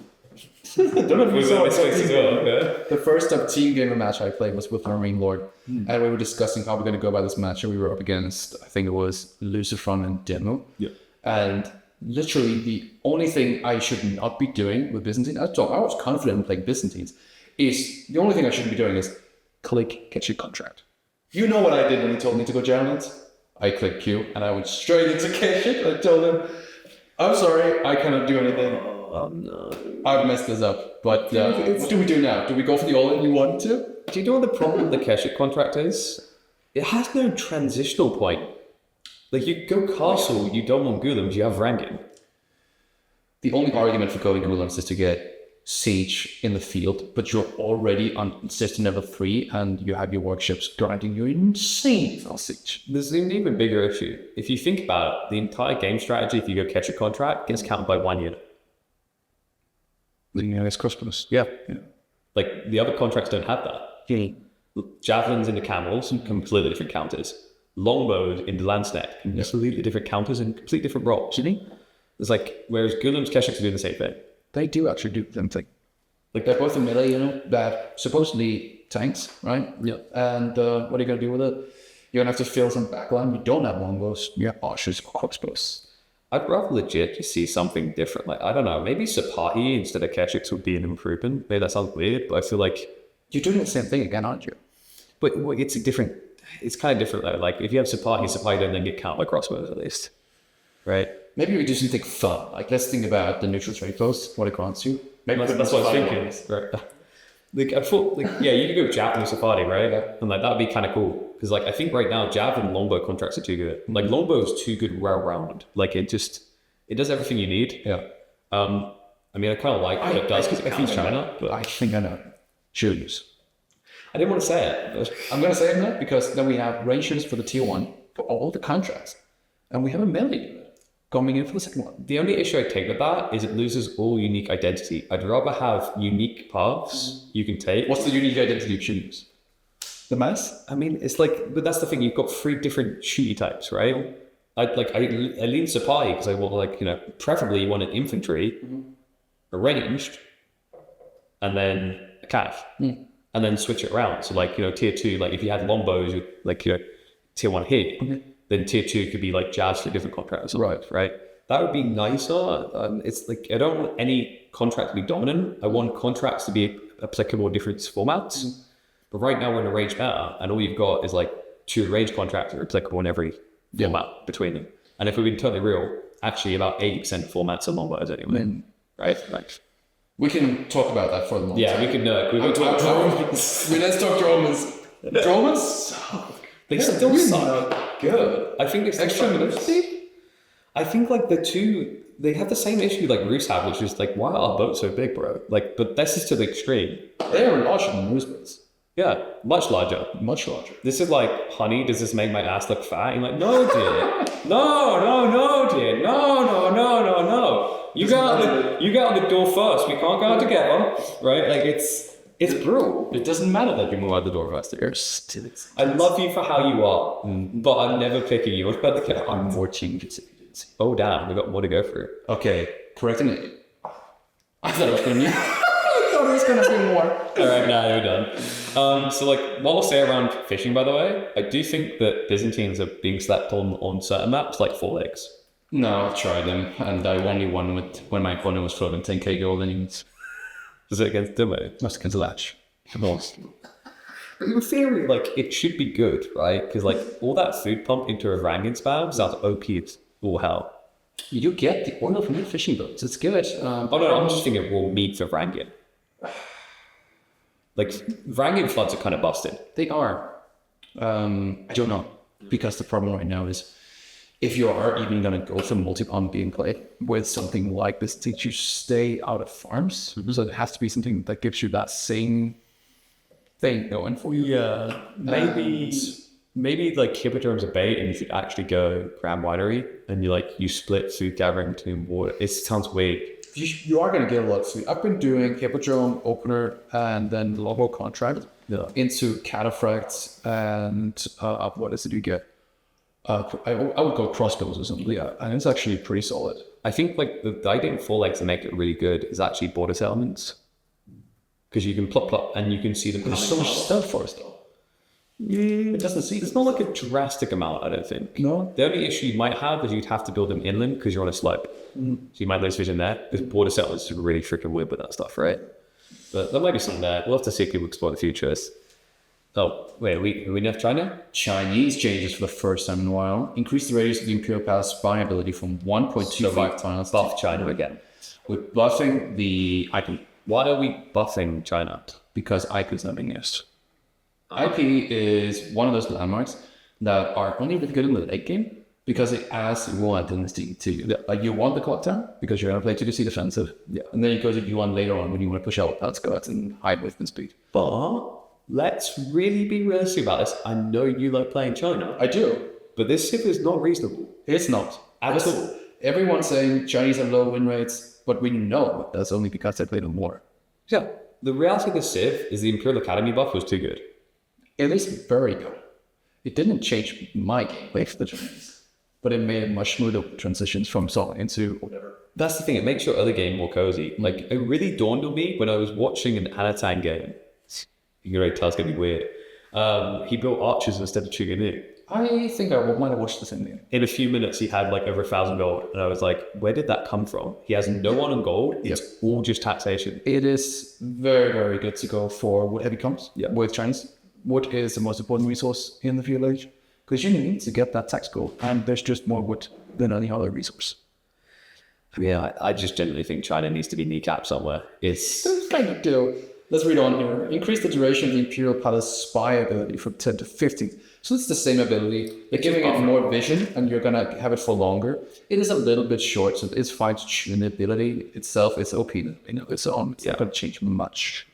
B: Don't know if we were misclicks as well, yeah.
A: The first team gamer match I played was with Marine Lord. And we were discussing how we're going to go about this match. And we were up against, I think it was Lucifron and Demo.
B: Yeah.
A: And literally the only thing I should not be doing with Byzantine, I was confident in playing Byzantines, is the only thing I shouldn't be doing is click get your contract. You know what I did when he told me to go javelins? I clicked Q and I went straight into catch it. I told him, I'm sorry, I cannot do anything.
B: Oh no.
A: I've messed this up. But what do we do now? Do we go for the all-in you want to?
B: Do you know what the problem with the Keshik contract is? It has no transitional point. Like, you go castle, you don't want Gulams, you have ranking.
A: The only argument for going Gulams is to get siege in the field, but you're already on system level 3 and you have your workshops grinding you insane for siege.
B: There's an even bigger issue. If you think about it, the entire game strategy, if you go catch a contract, gets counted by 1 unit.
A: It's crossbows.
B: Yeah. Like the other contracts don't have that. Javelins into camels, completely different counters. Longbows into lancenet, completely different counters and completely different roles. It's like, whereas Gulem's Keshiks are doing the same thing.
A: They do actually do something. Like they're both a melee, that supposedly tanks, right?
B: Yeah.
A: And what are you going to do with it? You're going to have to fill some backline. You don't have longbows. You have archers, crossbows.
B: I'd rather legit just see something different. Like, I don't know, maybe Sapahi instead of Keshiks would be an improvement. Maybe that sounds weird, but I feel like...
A: You're doing the same thing again, aren't you?
B: But it's kind of different though. Like, if you have Sapahi don't then get counted by crossbows at least. Right?
A: Maybe we just need to think fun. Like, let's think about the neutral trade post, what it grants you. Maybe
B: that's what I was thinking. Right. Like, I thought, like, yeah, you could go with Javelin and Sapahi, right? Yeah. And like, that would be kind of cool. Because like, I think right now, Javelin and Longbow contracts are too good. Like, Longbow is too good round. Like, it does everything you need.
A: Yeah.
B: I mean, I kind of like what it does because it counts China. But
A: I think I know. Choose.
B: I didn't want to say it, but
A: I'm going to say it now because then we have rangers for the tier 1 for all the contracts. And we have a melee unit coming in for the second one.
B: The only issue I take with that is it loses all unique identity. I'd rather have unique paths you can take.
A: What's the unique identity you should use? The mass?
B: I mean, it's like, but that's the thing. You've got 3 different shooty types, right? I lean Sapahi because I want preferably you want an infantry, a ranged, and then a cav, and then switch it around. So tier 2, like if you had longbows, tier 1 hit, then tier 2 could be like jabs for different contracts. Right. That would be nicer. It's like, I don't want any contract to be dominant. I want contracts to be applicable in different formats. But right now we're in a range meta, and all you've got is like 2 range contracts that are applicable in every format between them. And if we're being totally real, actually about 80% of formats are longbows anyway. Right.
A: We can talk about that for the moment.
B: Yeah, we can. Let's talk
A: Dromans. Dromans?
B: They still suck. Good. I think it's extra diversity. I think like the two, they have the same issue like Roos have, which is like, why are our boats so big, bro? Like, but this is to the extreme.
A: They are larger than Roos boats.
B: Yeah, much larger.
A: Much larger.
B: This is like, honey, does this make my ass look fat? And you're like, no, dear. No, dear. No. You go out the door first. We can't go out together, right? Like it's brutal.
A: It doesn't matter that you move out the door first. You're still.
B: I love you for how you are, but I'm never picking you.
A: I'm more changes.
B: Oh damn, we got more to go through.
A: Okay, correcting it. I thought it was gonna be. I thought it was gonna be more.
B: All right, now we're done. So like, what I'll say around fishing, by the way, I do think that Byzantines are being slept on certain maps, like 4 legs.
A: No, I've tried them, and I only won when my opponent was floating 10k gold anyways.
B: Was it against Demo?
A: That's against Latch.
B: But in theory, like, it should be good, right? Because like, all that food pump into a Rangan spam sounds OP as all hell.
A: You do get the oil from the fishing boats. It's good.
B: I'm just thinking raw meat for Rangan. Like, Rangan floods are kind of busted.
A: They are. I don't know, because the problem right now is if you are even going to go for multi-pump gameplay with something like this, that you stay out of farms. So it has to be something that gives you that same thing going for you.
B: Yeah, maybe like Hippodrome's a bait and you should actually go Grand Winery and you split food gathering between water. It sounds weird.
A: You are going to get a lot of food. I've been doing Hippodrome, Opener, and then Logo Contract into Cataphracts and what is it you get? I would go crossbows or something. Yeah, and it's actually pretty solid.
B: I think like the idea in 4 legs to make it really good is actually border settlements, because you can plop and you can see them.
A: There's so much stuff for us though.
B: Yeah, it doesn't see. It's not like a drastic amount, I don't think.
A: No.
B: The only issue you might have is you'd have to build them inland because you're on a slope. So you might lose vision there. Because border settlements are really freaking weird with that stuff, right? But there might be something there. We'll have to see if people explore the futures. Oh, wait, are we enough China?
A: Chinese changes for the first time in a while. Increase the radius of the Imperial Pass buying ability from 1.25 tiles.
B: Buff China again.
A: We're buffing the IP.
B: Why are we buffing China?
A: Because IP is not being used. IP is one of those landmarks that are only really good in the late game because it adds Yuan Dynasty to you. Like you want the clock tower because you're going to play 2DC defensive. Yeah. And then it goes to Yuan later on when you want to push out outskirts and high movement speed.
B: But let's really be realistic about this. I know you like playing China.
A: I do.
B: But this civ is not reasonable.
A: It's not.
B: At all.
A: Everyone's saying Chinese have low win rates, but we know that's only because they played on war.
B: Yeah. The reality of the Civ is the Imperial Academy buff was too good.
A: It is very good. It didn't change my gameplay for the Chinese, but it made it much smoother transitions from Song into whatever.
B: That's the thing. It makes your other game more cozy. Like, it really dawned on me when I was watching an Anatang game. You can already tell it's going to be weird. He built archers instead of Chiganu.
A: I think I might have watched the same thing.
B: In a few minutes, he had like over 1,000 gold. And I was like, where did that come from? He has no one on gold. It's all just taxation.
A: It is very, very good to go for wood heavy comps with Chinese. Wood is the most important resource in the field age because you need to get that tax gold. And there's just more wood than any other resource.
B: Yeah, I just generally think China needs to be kneecapped somewhere.
A: It's kind of deal. Let's read on here. Increase the duration of the Imperial Palace spy ability from 10 to 15. So it's the same ability. They're giving it more vision and you're going to have it for longer. It is a little bit short, so it's fine to tune the ability itself. It's OP. It's on. It's not going to change much.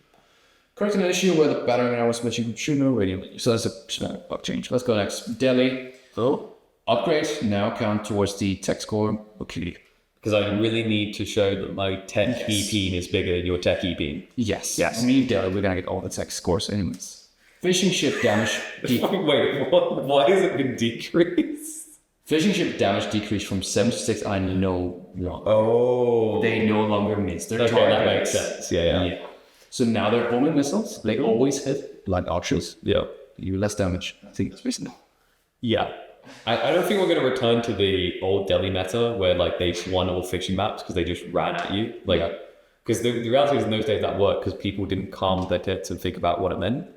A: Correcting an issue where the battering ram was matching Chuno radium. So that's a bug change. Let's go next. Delhi.
B: Oh.
A: Upgrade now count towards the tech score. Okay.
B: Because I really need to show that my tech E-beam is bigger than your tech E-beam.
A: Yes. I mean, Delhi, we're going to get all the tech scores anyways. Fishing ship damage.
B: Wait, what? Why has it been decreased?
A: Fishing ship damage decreased from 7 to 6. I know wrong.
B: Oh.
A: They no longer miss their targets.
B: That makes sense. Yeah.
A: So now they're homing missiles. They always hit like archers.
B: Yeah.
A: You less damage. I think it's reasonable.
B: Yeah. I don't think we're going to return to the old Delhi meta where like they won all fishing maps because they just ran at you. Like, because the reality is in those days that worked because people didn't calm their tits and think about what it meant.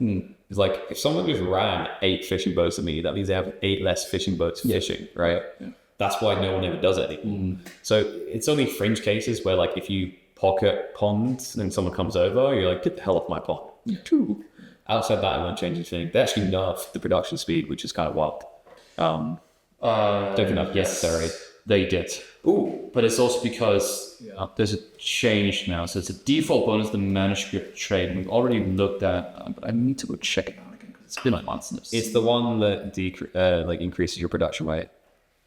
B: It's like if someone just ran 8 fishing boats at me, that means they have 8 less fishing boats fishing, right? Yeah. That's why no one ever does it anymore. So it's only fringe cases where like if you pocket ponds and someone comes over, you're like, get the hell off my pond. True. Outside that, it won't change anything. They actually nerfed the production speed, which is kind of wild. Don't think that's necessary.
A: They did.
B: Ooh.
A: But it's also because there's a change now. So it's a default bonus, the manuscript trade. And we've already looked at, but I need to go check it out again because it's been a month since.
B: It's the one that like increases your production rate.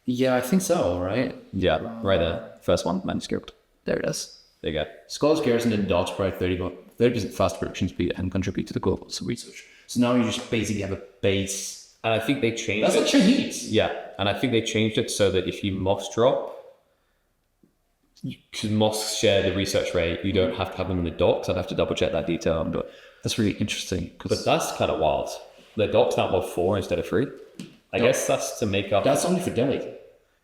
A: Yeah, I think so, right?
B: Yeah, right there. First one, manuscript.
A: There it is.
B: There you go.
A: Scholars Garrison and Dogs provide 30% faster production speed and contribute to the global research. So now you just basically have a base.
B: And I think they changed
A: That's
B: it.
A: what Chinese.
B: Yeah, and I think they changed it so that if you moss drop, because moss share the research rate, you don't have to have them in the docs. I'd have to double check that detail. But
A: that's really interesting.
B: But that's kind of wild. The docs now have 4 instead of 3. I guess that's to make up.
A: That's only for Delhi.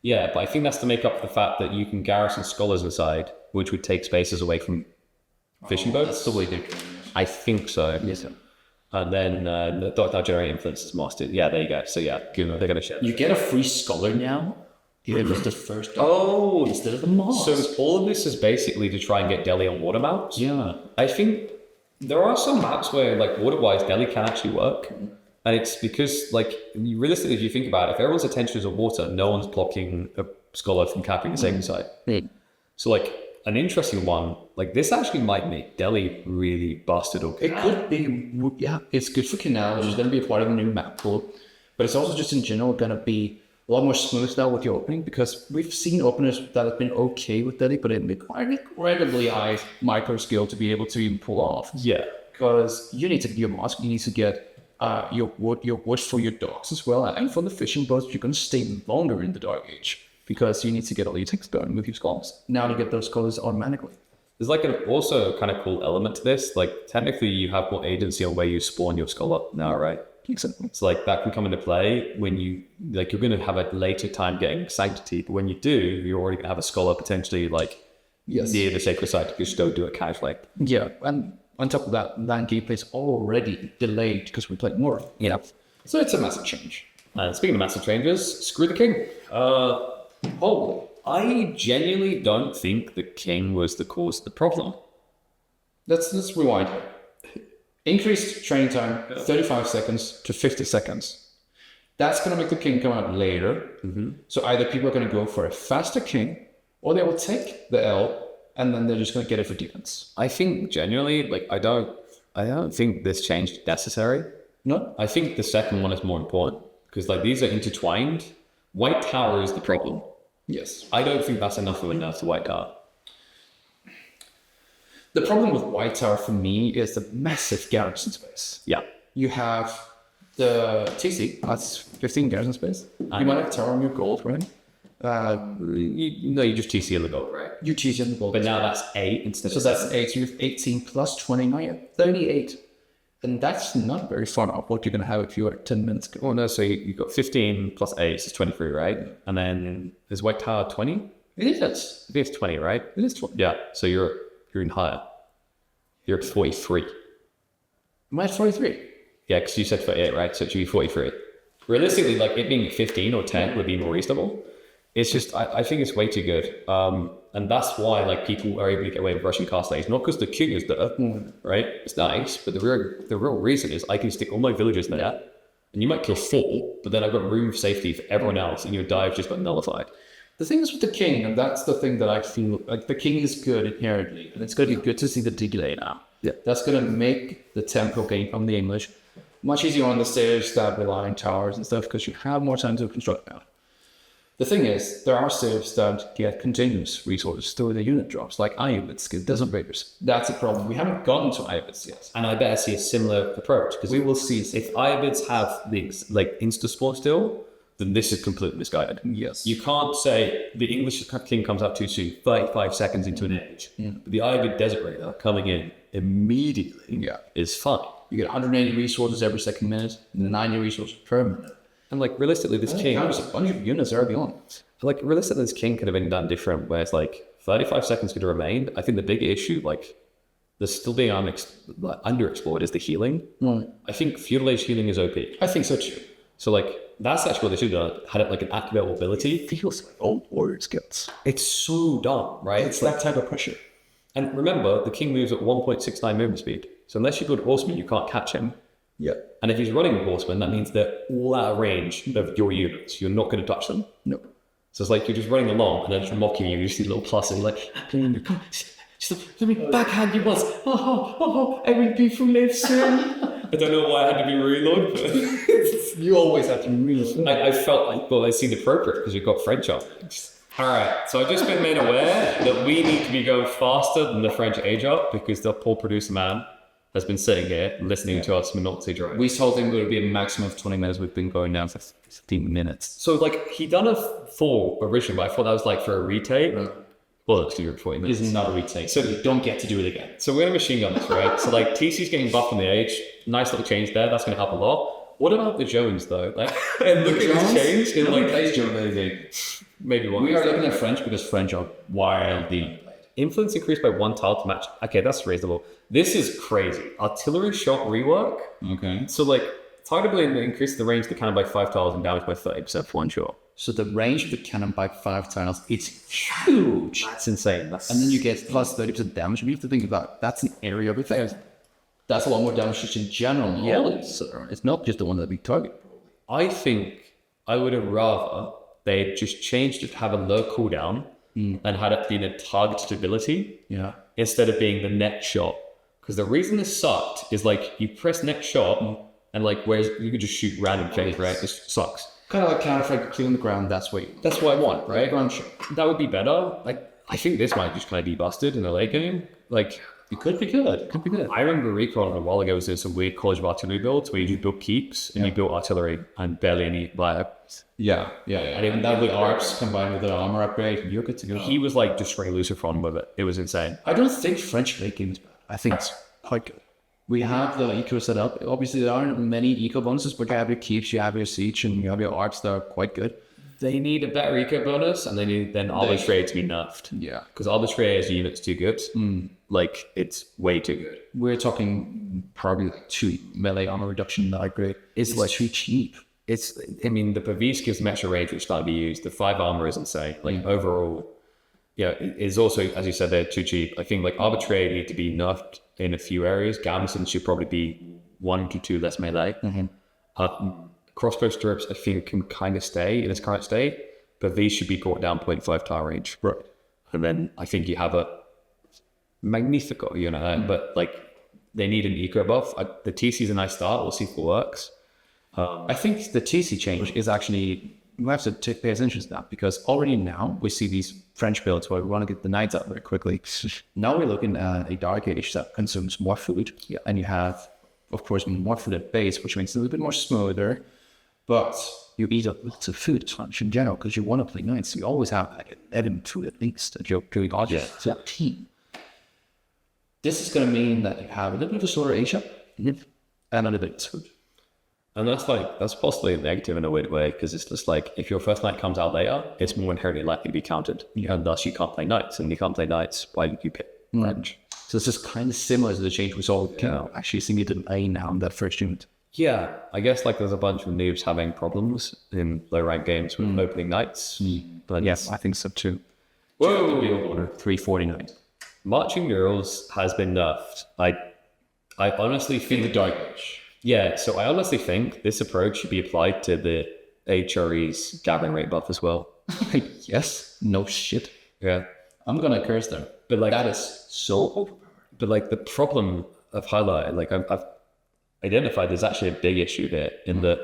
B: Yeah, but I think that's to make up for the fact that you can garrison scholars inside, which would take spaces away from fishing boats.
A: That's the way they're doing it.
B: I think so.
A: Yes, sir.
B: And then the doc now generate influence is mastered. Yeah, there you go. So yeah, they're going to share.
A: You get a free scholar now. It was the first. Oh, instead of the moss.
B: So all of this is basically to try and get Delhi on water maps.
A: Yeah.
B: I think there are some maps where, like, water-wise, Delhi can actually work. And it's because, like, realistically, if you think about it, if everyone's attention is on water, no one's blocking a scholar from capping the sacred site. So, like, an interesting one, like, this actually might make Delhi really busted. Okay.
A: It could be, yeah. It's good for Canal, which is going to be a part of the new map pool. But it's also just in general going to be a lot more smooth now with your opening because we've seen openers that have been okay with Delhi, but it requires incredibly high micro skill to be able to even pull off.
B: Yeah.
A: Because you need to get your mosque, you need to get your wood for your dogs as well. And for the fishing boats, you're going to stay longer in the Dark Age because you need to get all your things going with your scholars. Now you get those scholars automatically.
B: There's like an also kind of cool element to this. Like technically you have more agency on where you spawn your scholar now, right?
A: Exactly.
B: So like that can come into play when you, like you're going to have a later time getting sanctity, but when you do, you're already going to have a scholar potentially like near the sacred site to just don't do it casually.
A: Yeah, and on top of that, land gameplay is already delayed because we played more.
B: Yeah.
A: So it's a massive change.
B: And speaking of massive changes, screw the king. I genuinely don't think the king was the cause of the problem.
A: Let's rewind. Increased training time, 35 seconds to 50 seconds. That's going to make the king come out later. So either people are going to go for a faster king, or they will take the L, and then they're just going to get it for defense.
B: I think genuinely, like I don't think this change is necessary.
A: No?
B: I think the second one is more important because like these are intertwined. White Tower is the problem.
A: Yes.
B: I don't think that's enough of a nerf to White Tower.
A: The problem with White Tower for me is the massive garrison space.
B: Yeah.
A: You have the TC, that's 15 garrison space. You might have tower on your gold, right?
B: You just TC in the gold, right?
A: You TC on the gold.
B: But now that's 8 instead
A: So
B: of
A: that's 8, so you have 18 plus 20, now you have 38. And that's not very far off what you're going to have if you are 10 minutes ago.
B: Oh no, so you've got 15 plus 8 is 23, right? And then is White Tower 20?
A: It is.
B: It's 20, right?
A: It is 20.
B: Yeah, so you're in higher. You're at 43.
A: I'm at 43.
B: Yeah, because you said 38, right? So it should be 43. Realistically, like it being 15 or 10 would be more reasonable. It's just, I think it's way too good. And that's why like people are able to get away with Russian castle age. Not because the king is there, right? It's nice, but the real reason is I can stick all my villagers there, and you might kill 4, but then I've got room of safety for everyone else, and your dive just got nullified.
A: The thing is with the king, and that's the thing that I feel, like the king is good inherently, and it's going to be good to see the delay now.
B: Yeah.
A: That's going to make the tempo game from the English much easier on the stage that rely on towers and stuff, because you have more time to construct now. The thing is, there are saves that get continuous resources through the unit drops, like Ayyubids get desert raiders. That's a problem. We haven't gotten to Ayyubids yet.
B: And I better see a similar approach, because
A: We will see.
B: if Ayyubids have these like insta-spawn still, then this is completely misguided.
A: Yes.
B: You can't say the English king comes up too soon, 35 seconds into an age. But the Ayyubid Desert Raider coming in immediately is fine.
A: You get 180 resources every second minute, 90 resources per minute.
B: And like realistically, this king,
A: There's a bunch of units early on.
B: like realistically, this king could have been done different, where it's like 35 seconds could have remained. I think the big issue, like there's still being underexplored, is the healing.
A: Right.
B: I think feudal age healing is OP.
A: I think so too.
B: So like that's actually what they should have done. Had it like an activatable ability.
A: It feels like old warrior skills.
B: It's so dumb, right?
A: It's that type of pressure.
B: And remember, the king moves at 1.69 movement speed. So unless you build horseman, you can't catch him.
A: Yeah.
B: And if he's running a horseman, that means they're all out of range of your units. You're not going to touch them.
A: No.
B: So it's like you're just running along and they're just mocking you. You see little plus and you're like, just let me backhand you once. I will be foolish soon. I don't know why I had to be reload, but
A: You always have to really.
B: I felt like, well, it seemed appropriate because we've got French on. All right, so I've just been made aware that we need to be going faster than the French age up because the poor producer man has been sitting here listening to us monotonously drive.
A: We told him it would be a maximum of 20 minutes. We've been going now for 15 minutes.
B: So like he done a 4 originally, but I thought that was like for a retake. Well, it's 40 minutes.
A: It is not a retake, so you don't get to do it again.
B: So we're gonna machine gun this, right? So like TC's getting buffed on the age. Nice little change there. That's gonna help a lot. What about the Jones though? Like, and look at this change in like maybe one.
A: We are looking at French because French are wildly
B: Influence increased by 1 tile to match. Okay, that's reasonable. This is crazy. Artillery shot rework.
A: Okay.
B: So like targetably increases the range of the cannon by 5 tiles and damage by 30% for 1 shot.
A: So the range of the cannon by 5 tiles, it's huge.
B: That's insane.
A: And then you get plus 30% damage. We have to think about that's an area of effect. That's a lot more damage just in general.
B: Yeah.
A: It's not just the one that we target.
B: I think I would have rather they just changed it to have a low cooldown and had it been a targeted ability instead of being the next shot. Because the reason this sucked is like you press next shot and like whereas you could just shoot random things, right? This sucks.
A: Kind of like counter-effect, clear on the ground. That's what
B: I want, right?
A: Ground shot.
B: That would be better. Like I think this might just kind of be busted in the late game. Like it could be good. It could be good. I remember Recon a while ago was doing some weird College of Artillery builds where you just built keeps and you built artillery and barely any bioweapons.
A: Yeah. And that with ARPs combined with an armor upgrade, you're good to go.
B: He was like just straight Lucifer with it. It was insane.
A: I don't think French late game is bad. I think it's quite good. We have the eco set up. Obviously, there aren't many eco bonuses, but you have your keeps, you have your siege, and you have your arts that are quite good.
B: They need a better eco bonus, and they need then arbitrary to be nerfed.
A: Yeah.
B: Because arbitrary as a unit's too good. Like, it's way too good.
A: We're talking probably like 2 melee armor reduction that upgrade. It's like too cheap.
B: I mean, the Pavis gives them extra range, which can't be used. The 5 armor is insane. Like, overall, it is also, as you said, they're too cheap. I think, like, arbitrary need to be nerfed in a few areas. Gamson should probably be 1 to 2 less melee. Crossbow strips, I think, can kind of stay in its current state, but these should be brought down 0.5 tile range.
A: Right.
B: And then I think you have a Magnifico, but like they need an eco buff. The TC is a nice start. We'll see if it works.
A: I think the TC change is actually you have to pay attention to that, because already now we see these French builds where we want to get the knights out very quickly. Now we're looking at a Dark Age that consumes more food, and you have, of course, more food at base, which makes it a little bit more smoother, but you eat up lots of food in general because you want to play knights. So you always have like 11 food at least that you're doing all your team. This is going to mean that you have a little bit of a slower Asia and a little bit of food.
B: And that's possibly a negative in a weird way, because it's just like, if your first knight comes out later, it's more inherently likely to be counted. And thus you can't play knights. And you can't play knights, why did you pick French?
A: So it's just kind of similar to the change we saw with actually seeing it in A now in that first unit.
B: Yeah, I guess like there's a bunch of noobs having problems in low rank games with opening knights. But
A: Yes, I think so too.
B: Whoa!
A: 349.
B: Marching Murals has been nerfed. I honestly think
A: In the Dark Age.
B: Yeah, so I honestly think this approach should be applied to the HRE's gathering rate buff as well.
A: Yes, no shit.
B: Yeah.
A: I'm going to curse them.
B: But like
A: That is so overpowered.
B: But like the problem I've highlighted, like I've identified there's actually a big issue here in that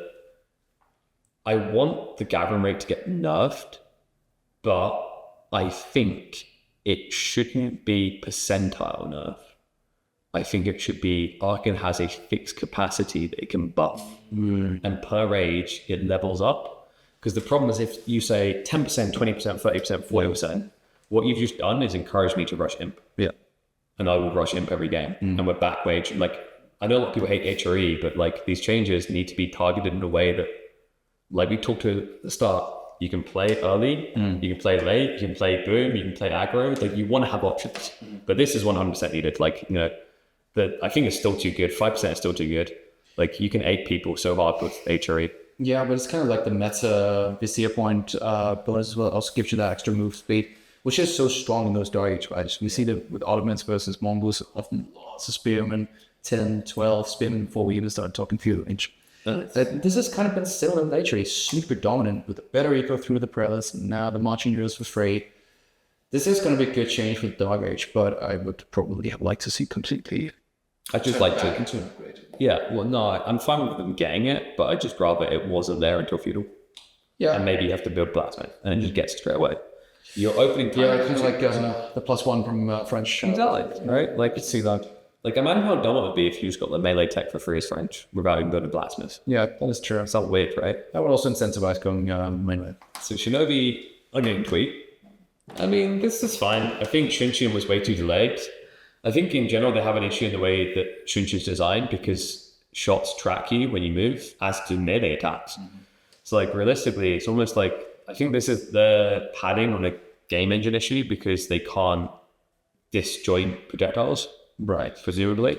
B: I want the gathering rate to get nerfed, but I think it shouldn't be percentile nerf. I think it should be Arkan has a fixed capacity that it can buff, and per age it levels up. Because the problem is if you say 10%, 20%, 30%, 40%, what you've just done is encourage me to rush imp.
A: Yeah.
B: And I will rush imp every game. And we're back wage. Like, I know a lot of people hate HRE, but like these changes need to be targeted in a way that, like we talked to at the start, you can play early, you can play late, you can play boom, you can play aggro. Like you want to have options. But this is 100% needed. Like, you know, I think it's still too good. 5% is still too good. Like you can aid people so hard with HRE.
A: Yeah, but it's kind of like the meta Vizier point bonus as well. Also gives you that extra move speed, which is so strong in those Dark Age fights. We see that with Ottomans versus Mongols, often lots of spearmen, 10, 12 spearmen before we even start talking feudal age. This has kind of been still in nature. He's super dominant with a better eco through the prelates. Now the marching heroes for free. This is going to be a good change with Dark Age, but I would probably have liked to see completely.
B: I'd just like to. Yeah, well, no, I'm fine with them getting it, but I'd just rather it wasn't there until feudal.
A: Yeah.
B: And maybe you have to build blacksmith, and it just gets straight away. You're opening.
A: Yeah, kind of like the +1 from French.
B: Exactly, right? Like,
A: You see that.
B: like imagine how dumb it would be if you just got the melee tech for free as French without even going to blacksmith.
A: Yeah, that is true.
B: Sounds weird, right?
A: That would also incentivize going mainly.
B: So Shinobi, I'm getting tweet. I mean, this is fine. I think Shunshin was way too delayed. I think in general they have an issue in the way that Shunshin's designed because shots track you when you move, as do melee attacks. So like realistically, it's almost like I think this is the padding on a game engine issue because they can't disjoint projectiles,
A: Right.
B: presumably.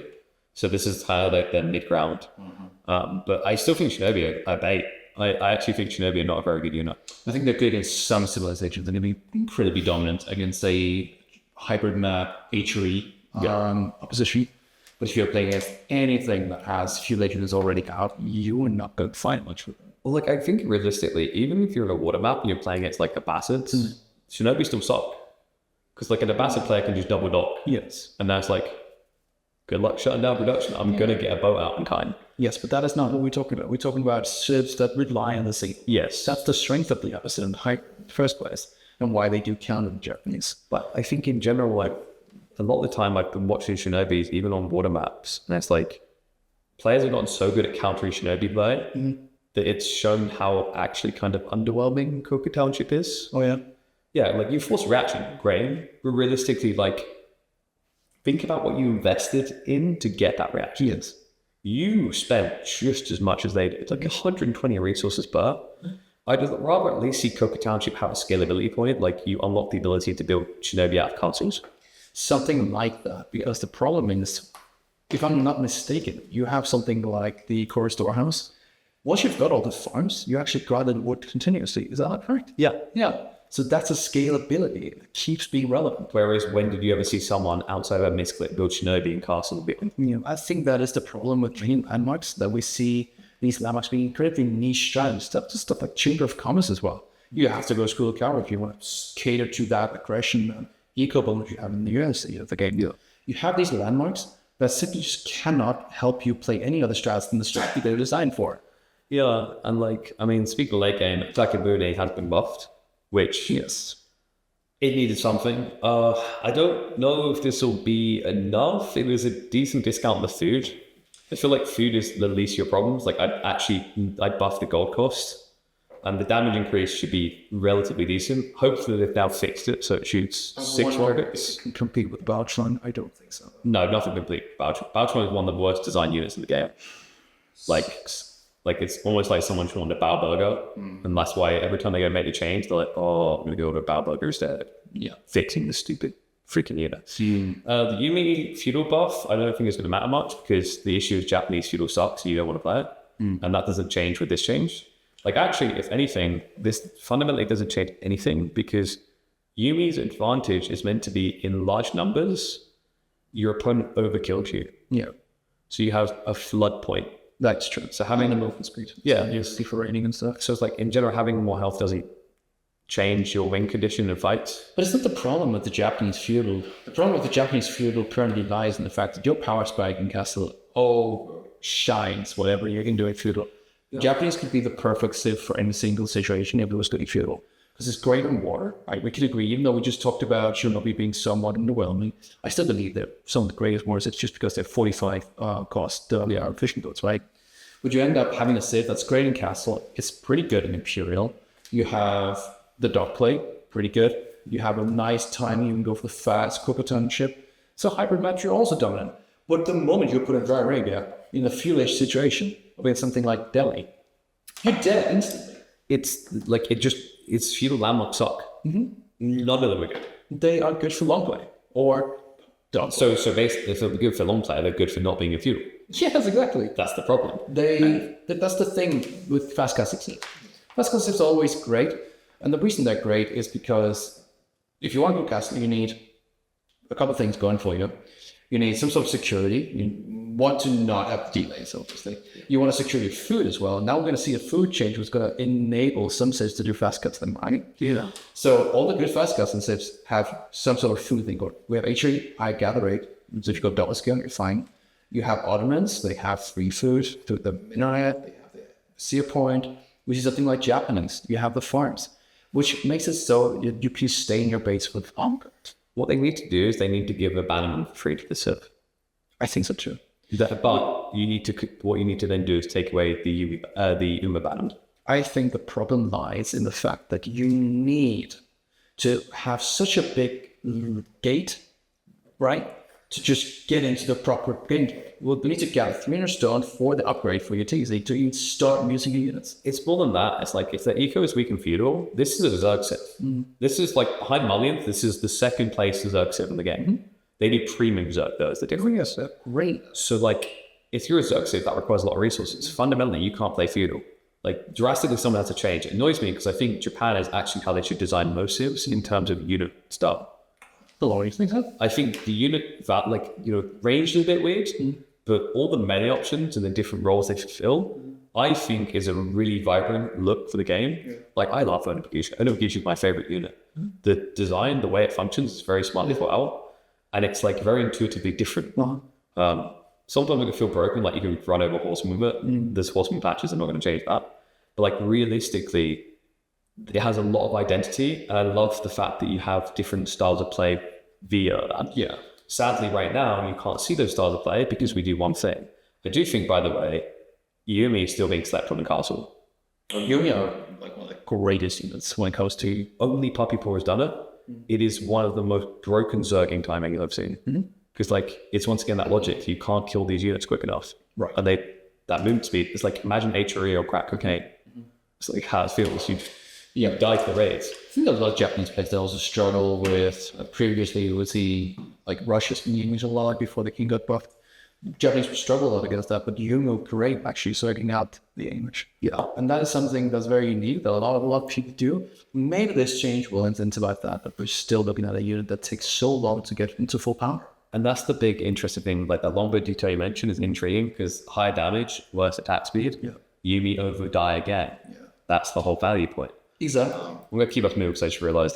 B: So this is kind of like the mid ground. But I still think Shinobi are bait. I actually think Shinobi are not a very good unit.
A: I think they're good against some civilizations. They're going to be incredibly dominant against a hybrid map, HRE opposition. But if you're playing against anything that has feudal legends already out, you are not going to find much with them.
B: Well, like I think realistically, even if you're in a water map and you're playing against like Abbasids, Shinobi still suck. Because like an Abbasid player can just double dock.
A: Yes.
B: And that's like, good luck shutting down production. I'm going to get a boat out in kind.
A: Yes, but that is not what we're talking about. We're talking about ships that rely on the sea.
B: Yes.
A: That's the strength of the Abbasid in the first place and why they do counter the Japanese.
B: But I think in general, like a lot of the time I've been watching Shinobis, even on water maps, and it's like players have gotten so good at countering Shinobi play that it's shown how actually kind of underwhelming Coca Township is.
A: Oh, yeah?
B: Yeah, like you force reaction, great. But realistically, like think about what you invested in to get that reaction.
A: Yes.
B: You spent just as much as they did, like 120 resources per. I'd rather at least see Coca Township have a scalability point, like you unlock the ability to build Shinobi out of castles.
A: Something like that, because the problem is, if I'm not mistaken, you have something like the core storehouse. Once you've got all the farms, you actually gather the wood continuously. Is that correct?
B: Yeah.
A: Yeah. So that's a scalability that keeps being relevant.
B: Whereas when did you ever see someone outside of a misclick build Shinobi and castle building?
A: You know, I think that is the problem with green landmarks, that we see these landmarks being incredibly niche strategies. Stuff like Chamber of Commerce as well. You have to go School of Cavalry if you want to cater to that aggression and eco bonus you have in the US of the game. You have these landmarks that simply just cannot help you play any other strats than the strategy they're designed for.
B: Yeah, and like, I mean, speaking of late game, Takabune has been buffed, which
A: Yes.
B: it needed something. I don't know if this will be enough. It was a decent discount on the food. I feel like food is the least of your problems. Like I'd buff the gold cost, and the damage increase should be relatively decent. Hopefully they've now fixed it so it shoots 6 rockets.
A: Can compete with Baltron? I don't think so.
B: No, nothing complete. Baltron is one of the worst design units in the game. Like it's almost like someone should want a bow burger, and that's why every time they go make a change, they're like, "Oh, I'm gonna go to a bow burger instead."
A: Yeah.
B: Fixing the stupid freaking unit. The Yumi feudal buff, I don't think it's going to matter much because the issue is Japanese feudal sucks, so you don't want to play it, and that doesn't change with this change. Like actually, if anything, this fundamentally doesn't change anything because Yumi's advantage is meant to be in large numbers. Your opponent overkilled you,
A: Yeah.
B: so you have a flood point.
A: That's true.
B: So having
A: the movement speed.
B: Yeah.
A: Yes. For rating and stuff.
B: So it's like in general, having more health doesn't change your win condition in fights.
A: But it's not the problem with the Japanese feudal. The problem with the Japanese feudal currently lies in the fact that your power spike in castle shines whatever you can do in feudal. Yeah. Japanese could be the perfect civ for any single situation if it was good in feudal. Because it's great in war. Right? We could agree, even though we just talked about Shinobi being somewhat underwhelming, I still believe they're some of the greatest wars. It's just because they're 45 cost they are fishing boats, right? But you end up having a civ that's great in castle. It's pretty good in Imperial. You have the dock play, pretty good. You have a nice time. You can go for the fast, quicker turn ship. So hybrid match, you're also dominant. But the moment you put in Dry Arabia in a feudalish situation, with something like Delhi, you're dead instantly.
B: It's like it's feudal landmarks suck. None of them are good.
A: They are good for long play or dock.
B: So basically, if they're good for long play, they're good for not being a feudal.
A: Yes, exactly.
B: That's the problem.
A: That's the thing with fast casting civ. Fast casting is always great, and the reason they're great is because if you want to go casting, you need a couple of things going for you. You need some sort of security. You want to not have delays, obviously. You want to secure your food as well. Now we're going to see a food change which is going to enable some civs to do fast cuts than mine.
B: Yeah.
A: So all the good fast cuts and civs have some sort of food thing going. We have HE, I gather rate. So if you go double scale, you're fine. You have Ottomans, they have free food through the minaret, they have the seer point, which is something like Japanese. You have the farms, which makes it so you can stay in your base for longer.
B: What they need to do is they need to give abandonment for free to the civ.
A: I think so too.
B: But what you need to then do is take away the abandonment.
A: I think the problem lies in the fact that you need to have such a big gate, right? To just get into the proper game. Well, you need to gather 300 stone for the upgrade for your TZ to even start using your units.
B: It's more than that. It's like if the eco is weak in feudal, this is a Zerg civ. This is like behind Malians, this is the second place Zerg civ in the game. They need premium Zerg though, is the difference.
A: Yes, great.
B: So like if you're a Zerg civ, that requires a lot of resources. Fundamentally, you can't play feudal. Like drastically something has to change. It annoys me because I think Japan is actually how they should design most civs in terms of unit stuff. I think the unit that range is a bit weird, but all the many options and the different roles they fulfill, I think is a really vibrant look for the game. Yeah. Like I love Unofficial. Unofficial is my favorite unit. The design, the way it functions is very smartly thought out, and it's like very intuitively different. Sometimes it can feel broken, like you can run over horsemen with it. There's horseman patches, I'm not going to change that. But like realistically, it has a lot of identity, and I love the fact that you have different styles of play via that. Yeah. Sadly, right now, you can't see those styles of play because we do one thing. I do think, by the way, Yumi is still being slept on in castle.
A: Yumi are like one of the greatest units when it comes to...
B: Only Puppy Paw has done it. It is one of the most broken Zerging timing I've seen. Because it's once again that logic. You can't kill these units quick enough.
A: Right.
B: And that movement speed is like, imagine HRE or crack cocaine. It's like how it feels. You die to the raids.
A: I think there's a lot of Japanese players that also struggle with, previously with the, Russia's been using a lot before the king got buffed. Japanese would struggle a lot against that, but Yumo great actually sorting out the English. Yeah. And that is something that's very unique that a lot of people do. Maybe this change will incentivize that, but we're still looking at a unit that takes so long to get into full power.
B: And that's the big interesting thing. Like that longbow detail you mentioned is intriguing because higher damage, worse attack speed. Yeah. Yumi over die again. Yeah. That's the whole value point.
A: Exactly.
B: I'm going to keep us moving because I just realized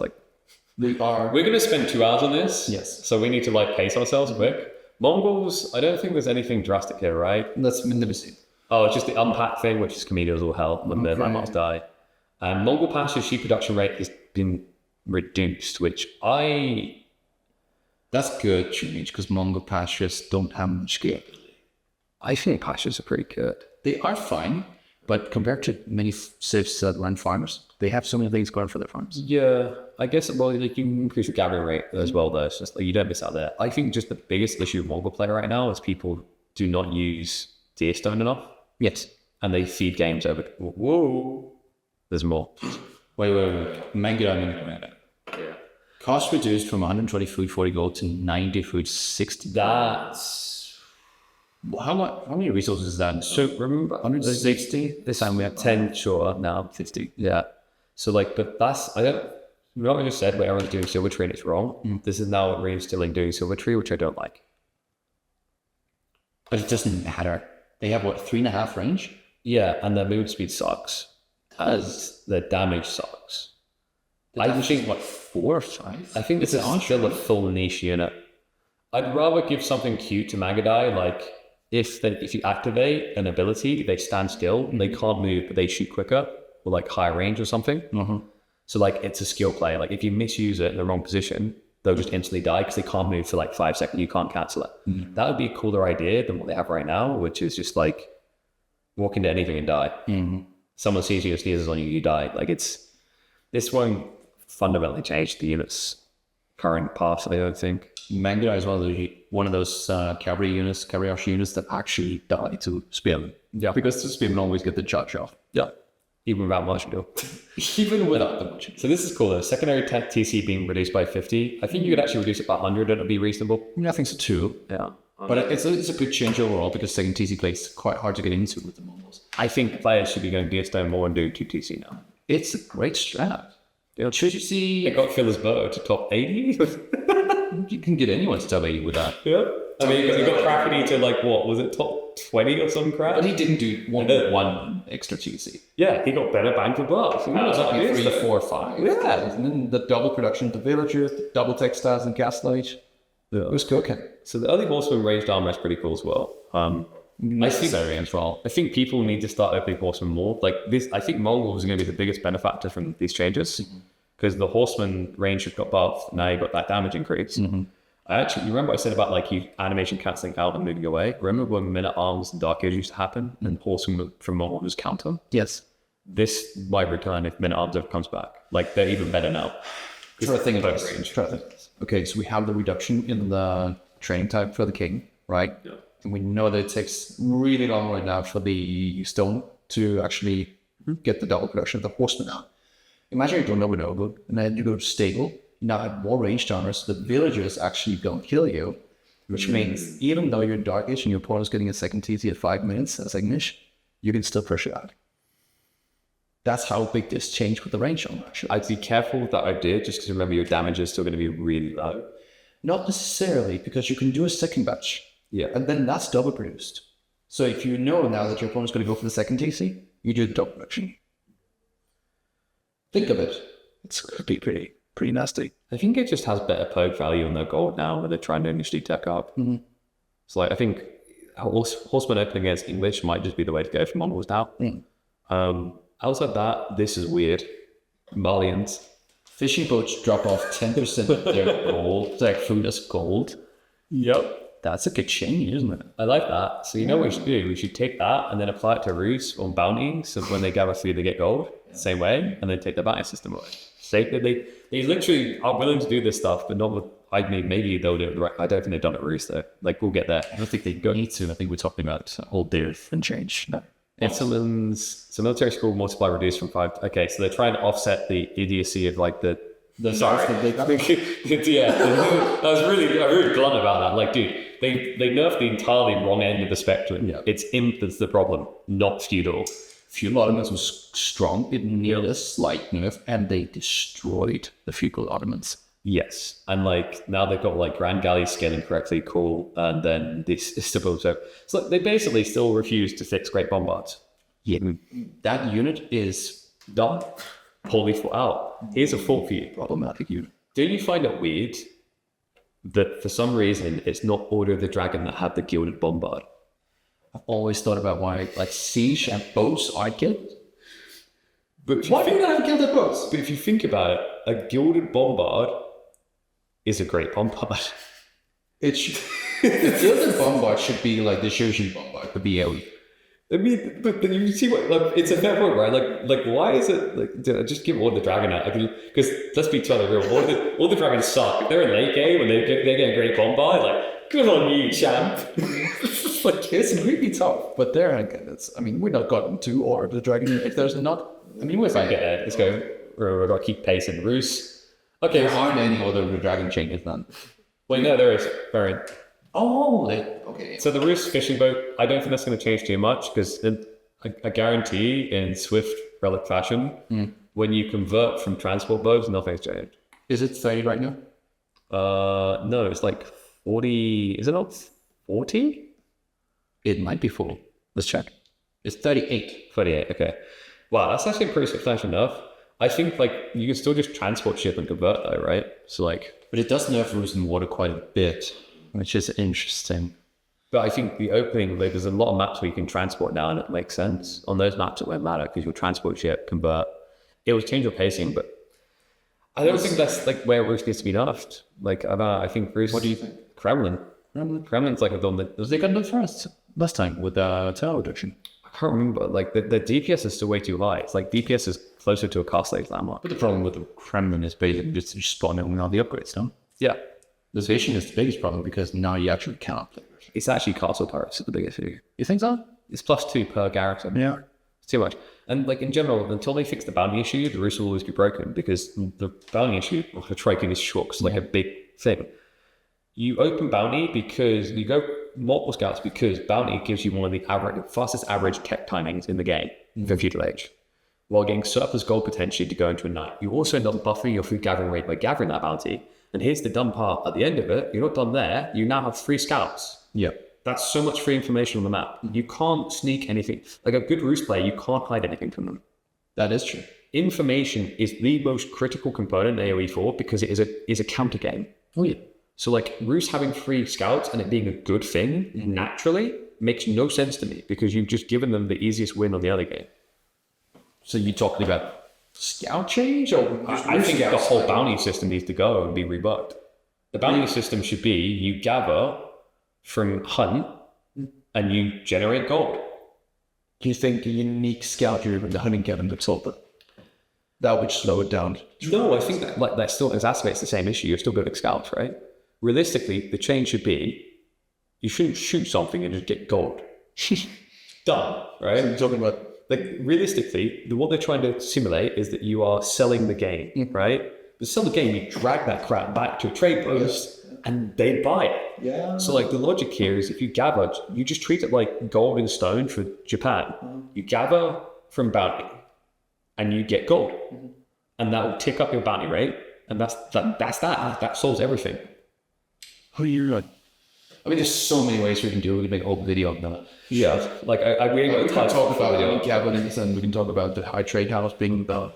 A: we're
B: going to spend 2 hours on this.
A: Yes.
B: So we need to pace ourselves quick. Mongols, I don't think there's anything drastic here, right?
A: That's in the Abbasid.
B: Oh, it's just the unpack thing, which is comedians will help when the landmarks die. Mongol pasture's sheep production rate has been reduced, which
A: That's good change because Mongol pastures don't have much scale.
B: I think pastures are pretty good.
A: They are fine, but compared to many civs that run farmers, they have so many things going for their farms.
B: Yeah, I guess, well, like, you can increase the gathering rate as well, though. It's just like you don't miss out there. I think just the biggest issue with Mongol play right now is people do not use deer stone enough.
A: Yes.
B: And they feed games over. Whoa. There's more.
A: Wait. Mangudai.
B: Yeah.
A: Cost reduced from 120 food, 40 gold to 90 food, 60.
B: That's...
A: How many resources is that?
B: So remember,
A: 160?
B: this time we have 10, sure, now 50. Yeah. So like, but that's, remember I just said when everyone's doing silver tree and it's wrong? This is now what reinstilling doing silver tree, which I don't like.
A: But it doesn't matter. They have what, 3.5 range?
B: Yeah, and their move speed sucks. As the damage sucks. I think,
A: what, 4 or 5?
B: I think this is still a full niche unit. I'd rather give something cute to Magadai, like if you activate an ability, they stand still, they can't move, but they shoot quicker, or like higher range or something. So like it's a skill play. Like if you misuse it in the wrong position, they'll just instantly die because they can't move for like 5 seconds. You can't cancel it. That would be a cooler idea than what they have right now, which is just like walk into anything and die. Someone sees you, sneezes on you, you die. Like this won't fundamentally change the unit's current path, I don't think.
A: Mangudai is one of those cavalry units that actually die to spearmen.
B: Yeah.
A: Because the spearmen always get the charge off.
B: Yeah. Even without much ado.
A: Even without the much.
B: So this is cool though. Secondary TC being reduced by 50. I think you could actually reduce it by 100 and it'd be reasonable.
A: I think so too.
B: Yeah.
A: But it's a good change overall because second TC play is quite hard to get into with the Mongols.
B: I think players should be going Deerstone more and doing 2 TC now.
A: It's a great strat. Should you see...
B: They got Phil's bow to top 80.
A: You can get anyone to top 80 with that.
B: Yeah. I mean, you got Crackety to like, what, was it top 20 or some crap?
A: But he didn't do one extra TC.
B: Yeah, he got better bang for buck.
A: He was up to 3, 4, 5.
B: Yeah.
A: And then the double production of the villagers, the double textiles and gaslight.
B: Yeah.
A: It was cooking.
B: So the early horseman ranged armor is pretty cool as well.
A: Necessary as well.
B: I think people need to start opening horsemen more. Like this, I think Mongols are going to be the biggest benefactor from these changes because the horseman range has got buffed. Now you got that damage increase. I actually, you remember what I said about like you animation cancelling out and moving away? Remember when minute arms and dark age used to happen and horsemen from Mongols was counter?
A: Yes.
B: This might return if minute arms ever comes back. Like they're even better now.
A: Try to think about range. Okay, so we have the reduction in the training type for the king, right?
B: Yeah.
A: And we know that it takes really long right now for the stone to actually get the double production of the horseman out. Imagine you're doing over, and then you go to stable. You now have more ranged armor, so the villagers actually don't kill you, which means even though you're darkish and your opponent's getting a second TC at 5 minutes as Ignish, you can still push it out. That's how big this change with the range armor.
B: I'd be careful with that idea just because remember your damage is still going to be really low.
A: Not necessarily, because you can do a second batch.
B: Yeah.
A: And then that's double produced. So if you know now that your opponent's going to go for the second TC, you do the double production. Think of it. It's going to be pretty nasty.
B: I think it just has better poke value on their gold now when they're trying to initially tech up. So like, I think horseman opening against English might just be the way to go for Mongols now. Outside that, this is weird. Malians.
A: Fishing boats drop off 10% of their gold, their food as gold.
B: Yep.
A: That's a good change, isn't it?
B: I like that. So you know what we should do? We should take that and then apply it to ruse on bounty. So when they gather food, they get gold. Same way. And then take the bounty system away. They literally are willing to do this stuff, but not with, maybe they'll do it right. I don't think they've done it ruse though. Like we'll get there.
A: I don't think they need to. I think we're talking about old different change. No.
B: Ottomans, so military school multiply reduced from 5. Okay, so they're trying to offset the idiocy of like the
A: sorry.
B: Yeah, I was really blunt about that. Like, dude, they nerfed the entirely wrong end of the spectrum.
A: Yeah.
B: It's imp that's the problem, not feudal.
A: Feudal Ottomans was strong. It needed a slight nerf, and they destroyed the feudal Ottomans.
B: Yes, and like now they've got like Grand Galley scaling correctly, cool, and then this is supposed to. So they basically still refuse to fix Great Bombards.
A: Yeah, that unit is
B: done, wholly thought out. Here's a thought for you.
A: Problematic unit.
B: Don't you find it weird that for some reason it's not Order of the Dragon that had the Gilded Bombard?
A: I've always thought about why like siege and boats are killed.
B: But
A: Why do you not have gilded boats?
B: But if you think about it, a gilded bombard is a great bombard.
A: It should, the gilded bombard should be like the Shushan bombard, the BOE.
B: I mean, but you see what, like, it's a fair point, right? Like, why is it, like, just give all the dragon out? Because let's be totally real, all the dragons suck. If they're in late game and they get a great bombard, like, good on you, champ.
A: Like, it's really tough. But there, I mean, we're not gotten to or the dragon. If there's not, I mean, we're fine.
B: Let's go. We're going to keep pace in Rus. Okay.
A: There aren't any other dragon changes then.
B: Wait, no, there is. Very.
A: Oh, okay.
B: So the Rus fishing boat, I don't think that's going to change too much because I guarantee in swift relic fashion, when you convert from transport boats, nothing's changed.
A: Is it 30 right now?
B: No, it's like 40. Is it not 40?
A: It might be full. Let's check. It's 38.
B: 38, okay. Wow, that's actually pretty substantial enough. I think like you can still just transport ship and convert though, right? So like,
A: but it does nerf Rus in water quite a bit, which is interesting.
B: But I think the opening, like, there's a lot of maps where you can transport now, and it makes sense. On those maps, it won't matter because you'll transport ship, convert. It will change your pacing, but I don't think that's like where Rus needs to be nerfed. Like, I think Rus.
A: What do you think?
B: Kremlin's like a done that.
A: They got nerfed first last time with tower reduction.
B: I can't remember. Like the DPS is still way too high. It's like DPS is closer to a castle landmark.
A: But the problem with the Kremlin is basically just spawn it with all the upgrades, no?
B: Yeah.
A: The vision is the biggest problem because now you actually cannot play.
B: It's actually castle turrets is the biggest issue.
A: You think so?
B: It's +2 per garrison.
A: Yeah.
B: It's too much. And like in general, until they fix the bounty issue, the Rus will always be broken because the bounty issue, or the triking is short, like a big thing. You open bounty because you go multiple scouts because bounty gives you one of the fastest average tech timings in the game for feudal age, while getting surplus gold potentially to go into a night. You also end up buffing your food gathering rate by gathering that bounty. And here's the dumb part. At the end of it, you're not done there. You now have 3 scouts.
A: Yeah.
B: That's so much free information on the map. You can't sneak anything. Like a good Rus player, you can't hide anything from them.
A: That is true.
B: Information is the most critical component in AoE 4 because it is a counter game.
A: Oh yeah.
B: So like Rus having 3 scouts and it being a good thing naturally makes no sense to me because you've just given them the easiest win on the early game.
A: So you're talking about scout change, or
B: I think the whole bounty system needs to go and be rebugged. The bounty system should be you gather from hunt and you generate gold.
A: Do you think a unique scout here with the hunting cabin would solve it? That would slow it down.
B: No, I think that still exacerbates the same issue. You're still building scouts, right? Realistically, the change should be you shouldn't shoot something and just get gold. Done, right?
A: So you're talking about
B: like realistically, what they're trying to simulate is that you are selling the game, right? But sell the game, you drag that crap back to a trade post and they buy it.
A: Yeah.
B: So like the logic here is if you gather, you just treat it like gold and stone for Japan. You gather from bounty and you get gold. And that will tick up your bounty rate. And that's that. That solves everything.
A: Oh, you're right. I mean, there's so many ways we can do it. We can make a whole video on that.
B: Yeah, like we can
A: talk about cabinets, and we can talk about the high trade house being the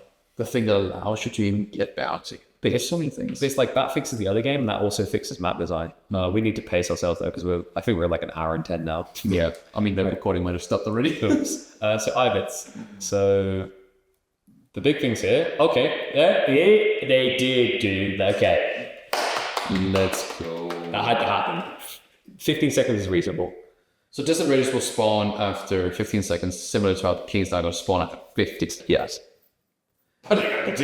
A: thing that allows you to even get bounty. But there's so many things.
B: It's like that fixes the other game, and that also fixes map design. We need to pace ourselves though, because I think we're like an hour and 10 now.
A: Yeah, I mean the recording might have stopped already.
B: So Ayyubids. So the big things here. Okay, yeah, they did do. Okay, let's go. That had to happen. 15 seconds is reasonable.
A: So distant raiders will spawn after 15 seconds, similar to how the King's Dagger spawn after 50.
B: Yes. Which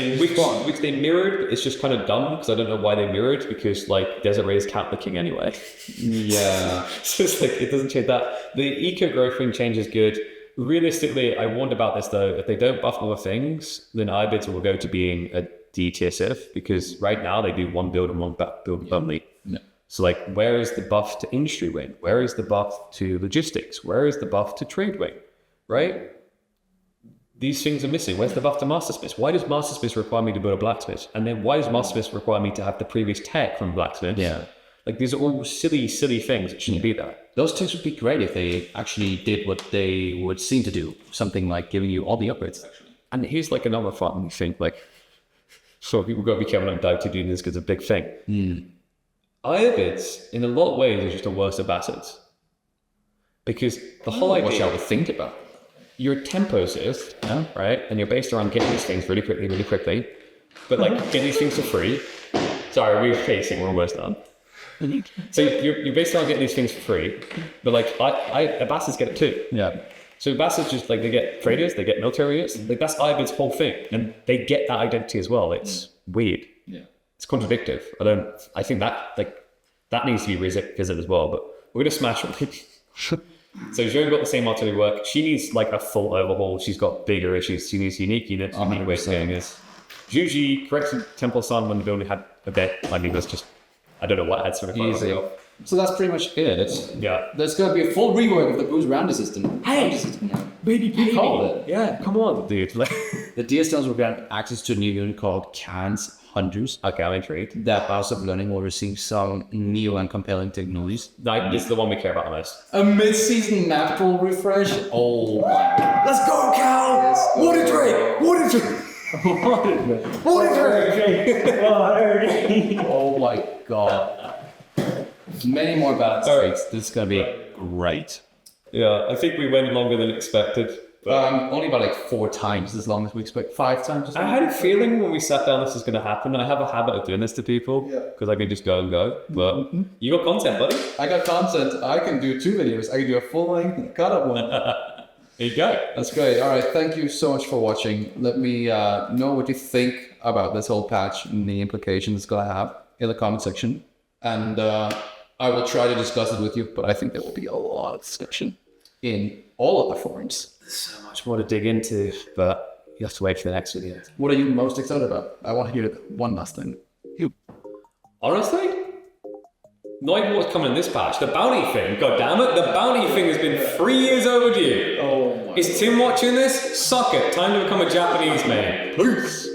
B: they mirrored, but it's just kind of dumb because I don't know why they mirrored, because like desert raiders count the king anyway.
A: Yeah.
B: So it's like it doesn't change that. The eco growth thing change is good. Realistically, I warned about this though. If they don't buff other things, then Ayyubids will go to being a D tier civ, because right now they do one build and one build only.
A: No.
B: So like, where is the buff to industry wing? Where is the buff to logistics? Where is the buff to trade wing? Right? These things are missing. Where's the buff to Mastersmith? Why does Mastersmith require me to build a blacksmith? And then why does Mastersmith require me to have the previous tech from blacksmith?
A: Yeah.
B: Like these are all silly things that shouldn't be there.
A: Those things would be great if they actually did what they would seem to do. Something like giving you all the upgrades.
B: And here's like another fun thing, like, so people got to be careful not dive too deep in this because it's a big thing. Ayyubids, in a lot of ways, is just a worse Abbasids. Because the whole idea...
A: What shall we think about?
B: You're a tempo assist, right? And you're based around getting these things really quickly. But like, getting these things for free. Sorry, we're pacing, we're almost done. So you're based around getting these things for free. But like, Abbasids get it too.
A: Yeah.
B: So Abbasids just like, they get traders, they get military units. Like, that's Ayyubid's whole thing. And they get that identity as well. It's weird.
A: Yeah.
B: It's contradictive. I think that needs to be revisited as well. But we're going to smash it. So Joan got the same artillery work. She needs like a full overhaul. She's got bigger issues. She needs unique units. Unique ways of doing this. Juji corrected Temple Sun when the building had a bit. I mean, that's just, I don't know what had sort of
A: Easy. So that's pretty much it.
B: Yeah.
A: There's going to be a full rework of the boost round system.
B: Hey! Baby.
A: Called it.
B: Yeah, come on, dude.
A: The DS stones will grant access to a new unit called Khan's Hunters.
B: Okay, I'm intrigued.
A: That House of Learning will receive some new and compelling technologies.
B: Like, this is the one we care about the most.
A: A mid-season map pool refresh? Oh my god.
B: Let's go, Cal! Water Drake!
A: Oh my god. Many more balance streaks. This is going to be great.
B: Yeah, I think we went longer than expected.
A: Only about like 4 times as long as we expect. 5 times.
B: I had a feeling when we sat down this was going to happen. I have a habit of doing this to people because I can just go and go. But you got content, buddy.
A: I got content. I can do 2 videos. I can do a full length cut up one.
B: There you go.
A: That's great. All right. Thank you so much for watching. Let me know what you think about this whole patch and the implications it's going to have in the comment section. And I will try to discuss it with you, but I think there will be a lot of discussion in all of the forums.
B: There's so much more to dig into, but you have to wait for the next video.
A: What are you most excited about? I want to hear it one last thing. You.
B: Honestly? Not even what's coming in this patch. The bounty thing, god damn it, the bounty thing has been 3 years overdue.
A: Oh my.
B: Is Tim watching this? Suck it. Time to become a Japanese man.
A: Peace.